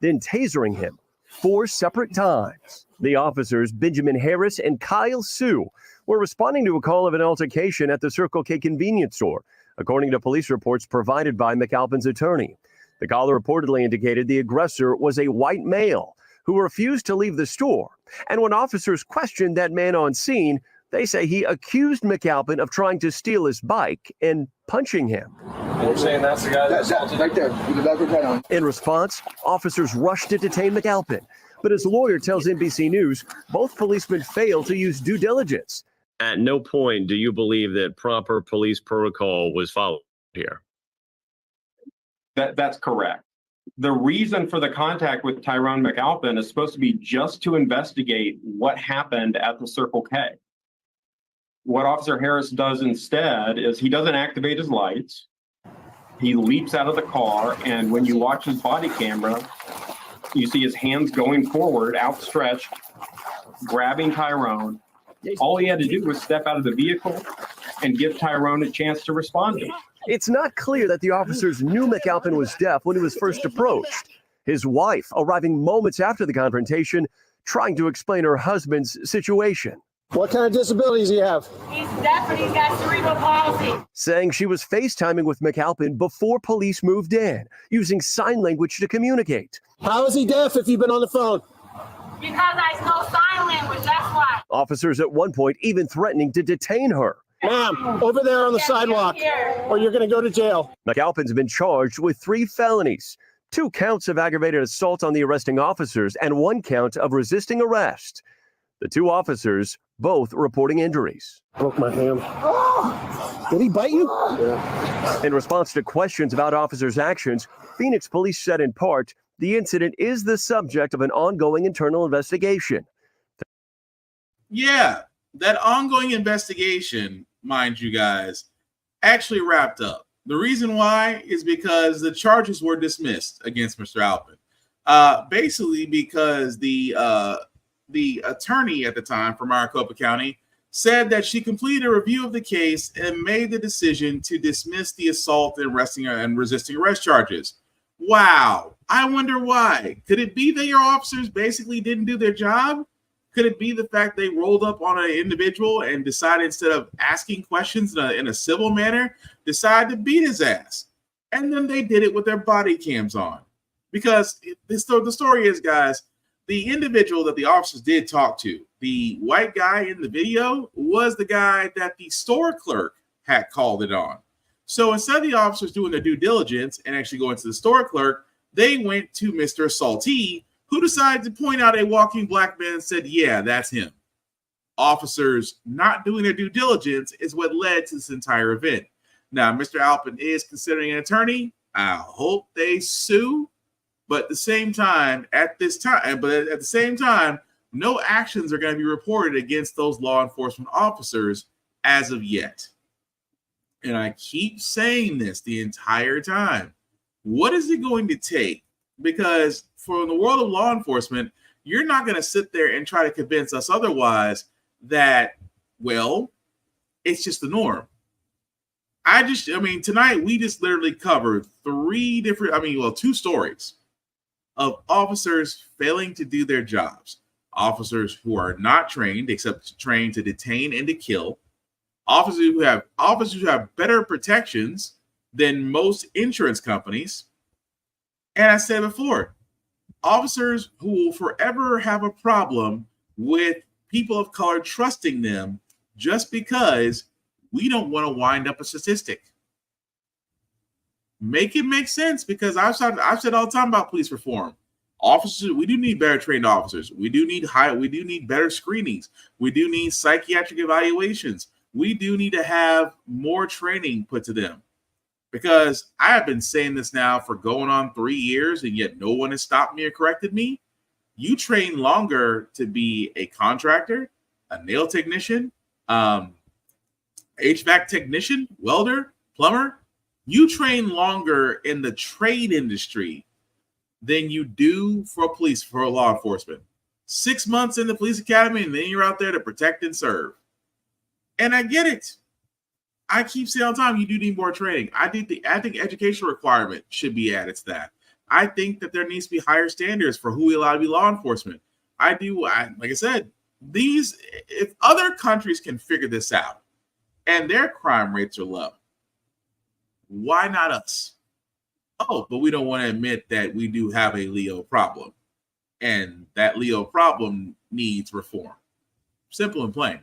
then tasering him 4 separate times. The officers, Benjamin Harris and Kyle Sue, were responding to a call of an altercation at the Circle K convenience store, according to police reports provided by McAlpin's attorney. The caller reportedly indicated the aggressor was a white male who refused to leave the store. And when officers questioned that man on scene, They say he accused McAlpin of trying to steal his bike and punching him. You're saying that's the guy that assaulted right there with the back of on. In response, officers rushed to detain McAlpin, but his lawyer tells NBC News both policemen failed to use due diligence. At no point do you believe that proper police protocol was followed here? That's correct. The reason for the contact with Tyrone McAlpin is supposed to be just to investigate what happened at the Circle K. What Officer Harris does instead is he doesn't activate his lights. He leaps out of the car, and when you watch his body camera, you see his hands going forward, outstretched, grabbing Tyrone. All he had to do was step out of the vehicle and give Tyrone a chance to respond to him. It's not clear that the officers knew McAlpin was deaf when he was first approached. His wife arriving moments after the confrontation, trying to explain her husband's situation. What kind of disabilities do you have? He's deaf and he's got cerebral palsy. Saying she was FaceTiming with McAlpin before police moved in, using sign language to communicate. How is he deaf if you've been on the phone? Because I know sign language, that's why. Officers at one point even threatening to detain her. Ma'am, over there on the sidewalk, or you're going to go to jail. McAlpin's been charged with 3 felonies, 2 counts of aggravated assault on the arresting officers, and 1 count of resisting arrest. The 2 officers both reporting injuries. Broke my hand. Did he bite you? Yeah. In response to questions about officers' actions, Phoenix police said in part, the incident is the subject of an ongoing internal investigation. Yeah, that ongoing investigation, mind you guys, actually wrapped up. The reason why is because the charges were dismissed against Mr. Alpin. Basically because the attorney at the time for Maricopa County said that she completed a review of the case and made the decision to dismiss the assault and resisting arrest charges. Wow. I wonder why. Could it be that your officers basically didn't do their job? Could it be the fact they rolled up on an individual and decided, instead of asking questions in a civil manner, decided to beat his ass? And then they did it with their body cams on. Because the story is, guys, the individual that the officers did talk to, the white guy in the video, was the guy that the store clerk had called it on. So instead of the officers doing their due diligence and actually going to the store clerk, they went to Mr. Assaultee, who decided to point out a walking black man and said, yeah, that's him. Officers not doing their due diligence is what led to this entire event. Now, Mr. Alpin is considering an attorney. I hope they sue. But at the same time, no actions are going to be reported against those law enforcement officers as of yet. And I keep saying this the entire time. What is it going to take? Because for the world of law enforcement, you're not going to sit there and try to convince us otherwise that, well, it's just the norm. Tonight we just literally covered 2 stories of officers failing to do their jobs. Officers who are not trained, except trained to detain and to kill. Officers who have better protections than most insurance companies. And I said before, officers who will forever have a problem with people of color trusting them just because we don't want to wind up a statistic. Make it make sense, because I've said all the time about police reform. Officers, we do need better trained officers. We do need better screenings. We do need psychiatric evaluations. We do need to have more training put to them. Because I have been saying this now for going on 3 years, and yet no one has stopped me or corrected me. You train longer to be a contractor, a nail technician, HVAC technician, welder, plumber. You train longer in the trade industry than you do for law enforcement. 6 months in the police academy, and then you're out there to protect and serve. And I get it. I keep saying all the time, you do need more training. I think education requirement should be added to that. I think that there needs to be higher standards for who we allow to be law enforcement. Like I said, if other countries can figure this out and their crime rates are low, why not us? Oh, but we don't want to admit that we do have a Leo problem, and that Leo problem needs reform. Simple and plain.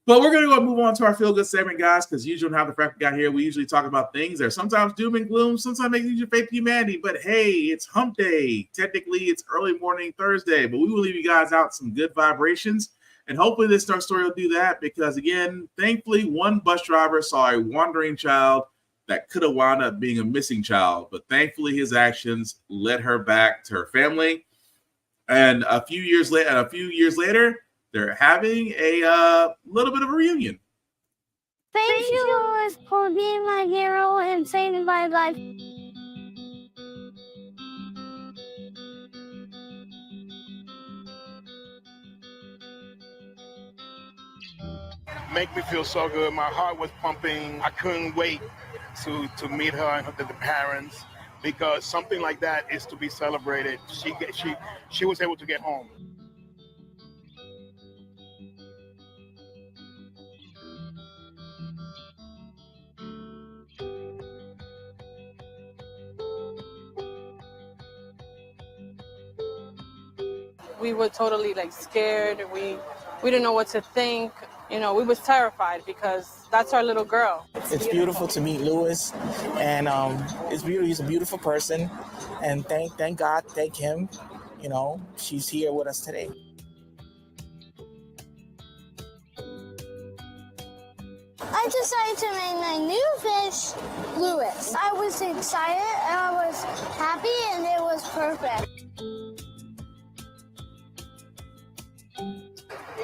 But we're going to go move on to our feel-good segment, guys, because usually on How the Frack We Got Here, we usually talk about things that are sometimes doom and gloom, sometimes make you faith in humanity. But hey, it's hump day. Technically, it's early morning Thursday, but we will leave you guys out some good vibrations. And hopefully this story will do that because, again, thankfully, one bus driver saw a wandering child that could have wound up being a missing child. But thankfully, his actions led her back to her family. And a few years later, they're having a little bit of a reunion. Thank you, Louis, for being my hero and saving my life. Make me feel so good. My heart was pumping. I couldn't wait to meet her and the parents because something like that is to be celebrated. She was able to get home. We were totally scared. We didn't know what to think. We was terrified because that's our little girl. It's beautiful to meet Louis, and it's beautiful. He's a beautiful person, and thank God, thank him. She's here with us today. I decided to make my new fish, Louis. I was excited, and I was happy, and it was perfect.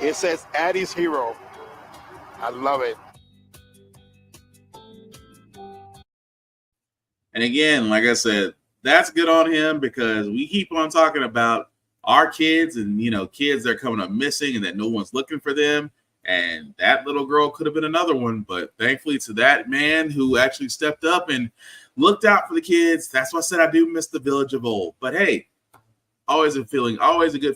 It says Addie's Hero. I love it. And again, like I said, that's good on him because we keep on talking about our kids and, kids that are coming up missing and that no one's looking for them. And that little girl could have been another one. But thankfully to that man who actually stepped up and looked out for the kids. That's why I said I do miss the village of old. But hey, always a good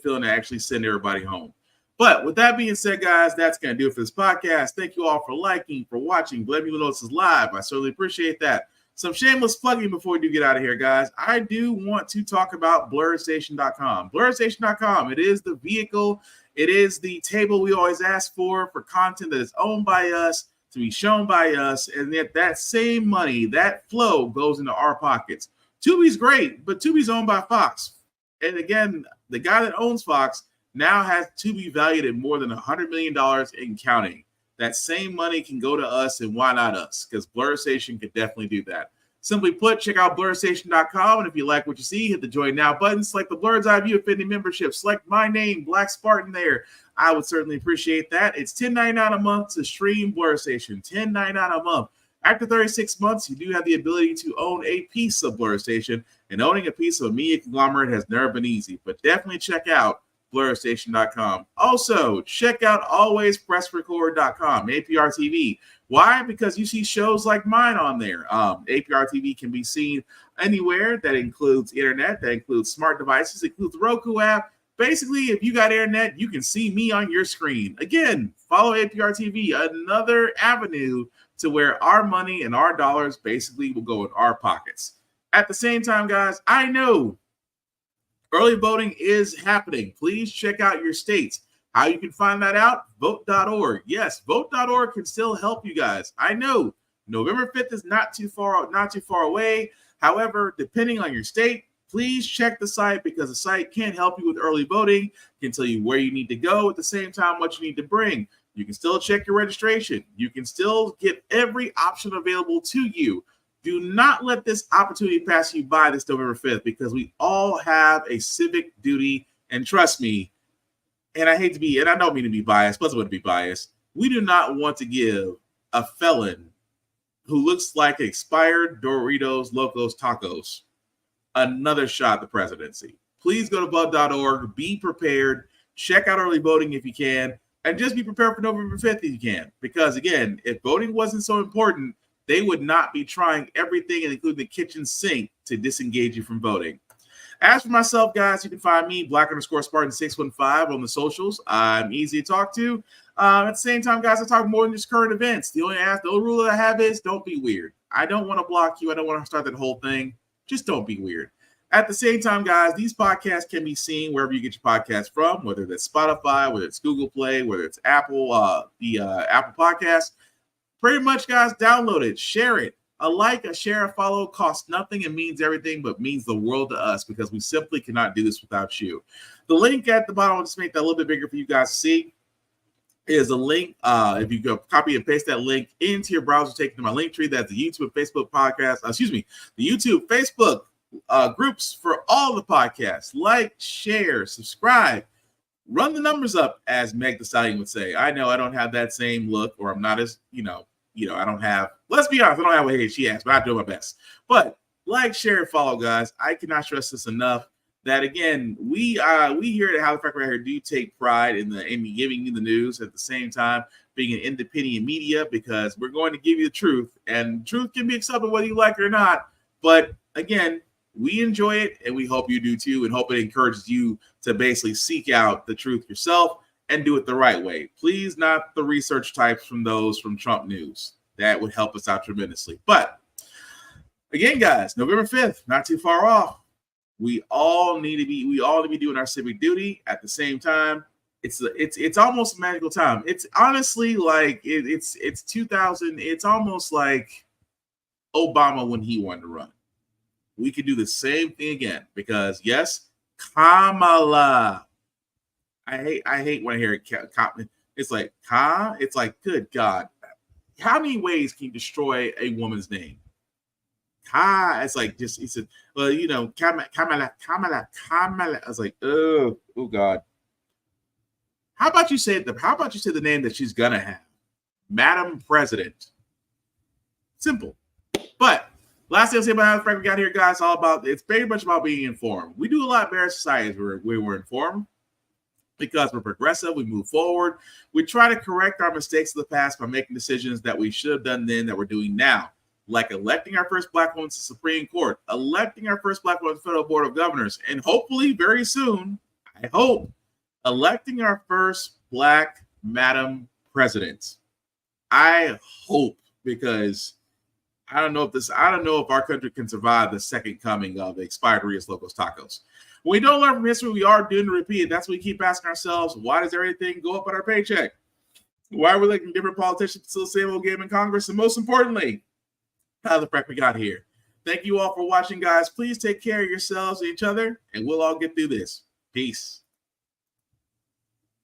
feeling to actually send everybody home. But with that being said, guys, that's going to do it for this podcast. Thank you all for liking, for watching. Let me know this is live. I certainly appreciate that. Some shameless plugging before we do get out of here, guys. I do want to talk about blurredstation.com. Blurredstation.com, it is the vehicle. It is the table we always ask for content that is owned by us, to be shown by us, and that same money, that flow goes into our pockets. Tubi's great, but Tubi's owned by Fox. And again, the guy that owns Fox now has Tubi valued at more than $100 million and counting. That same money can go to us, and why not us? Because Blur Station could definitely do that. Simply put, check out blurrstation.com, and if you like what you see, hit the Join Now button, select the Blur's Eye View Affinity membership, select my name, Black Spartan there. I would certainly appreciate that. It's $10.99 a month to stream Blur Station, $10.99 a month. After 36 months, you do have the ability to own a piece of Blur Station, and owning a piece of a media conglomerate has never been easy, but definitely check out blurrstation.com. Also, check out alwayspressrecord.com, APR TV. Why? Because you see shows like mine on there. APR TV can be seen anywhere. That includes internet, that includes smart devices, includes the Roku app. Basically, if you got internet, you can see me on your screen. Again, follow APR TV, another avenue to where our money and our dollars basically will go in our pockets. At the same time, guys, I know early voting is happening. Please check out your states. How you can find that out? Vote.org. Yes, vote.org can still help you guys. I know November 5th is not too far away. However, depending on your state, please check the site because the site can help you with early voting, can tell you where you need to go at the same time, what you need to bring. You can still check your registration. You can still get every option available to you. Do not let this opportunity pass you by this November 5th because we all have a civic duty. And trust me, and I don't mean to be biased, but I want to be biased. We do not want to give a felon who looks like expired Doritos, Locos, Tacos another shot at the presidency. Please go to vote.org. Be prepared. Check out early voting if you can. And just be prepared for November 5th if you can. Because, again, if voting wasn't so important, they would not be trying everything, including the kitchen sink, to disengage you from voting. As for myself, guys, you can find me, Black_Spartan615 on the socials. I'm easy to talk to. At the same time, guys, I talk more than just current events. The only rule that I have is don't be weird. I don't want to block you. I don't want to start that whole thing. Just don't be weird. At the same time, guys, these podcasts can be seen wherever you get your podcast from, whether that's Spotify, whether it's Google Play, whether it's Apple, Apple Podcast. Pretty much, guys, download it, share it. A like, a share, a follow costs nothing and means everything, but means the world to us because we simply cannot do this without you. The link at the bottom, I'll just make that a little bit bigger for you guys to see, is a link. If you go copy and paste that link into your browser, take it to my link tree. That's the YouTube and Facebook podcast. The YouTube, Facebook groups for all the podcasts. Like, share, subscribe, run the numbers up, as Meg Thee Stallion would say. I know I don't have that same look, or I'm not as, I don't have, let's be honest, I don't have what she has, but I do my best. But like, share, and follow, guys. I cannot stress this enough that, again, we here at How the Frack We Got Here do take pride in giving you the news, at the same time being an independent media, because we're going to give you the truth, and truth can be accepted whether you like it or not. But again, we enjoy it, and we hope you do too, and hope it encourages you to basically seek out the truth yourself and do it the right way. Please, not the research types from those from Trump News. That would help us out tremendously. But again, guys, November 5th, not too far off. We all need to be doing our civic duty. At the same time, it's almost a magical time. It's honestly like it's 2000. It's almost like Obama when he wanted to run. We could do the same thing again, because yes, Kamala. I hate when I hear it. It's like It's like, good God, how many ways can you destroy a woman's name? It's like, just, he said, well, Kamala. I was like, oh God. How about you say the name that she's gonna have? Madam President. Simple. But last thing I'll say about How the Frack We Got Here, guys, it's very much about being informed. We do a lot better in society where we're informed, because we're progressive. We move forward. We try to correct our mistakes of the past by making decisions that we should have done then that we're doing now, like electing our first Black woman to the Supreme Court, electing our first Black woman to the Federal Board of Governors, and hopefully very soon, I hope, electing our first Black Madam President. I hope, because I don't know if our country can survive the second coming of expired Rios Locos Tacos. When we don't learn from history, we are doomed to repeat it. That's what we keep asking ourselves. Why does everything go up on our paycheck? Why are we letting different politicians still the same old game in Congress? And most importantly, how the Frack We Got Here. Thank you all for watching, guys. Please take care of yourselves and each other, and we'll all get through this. Peace.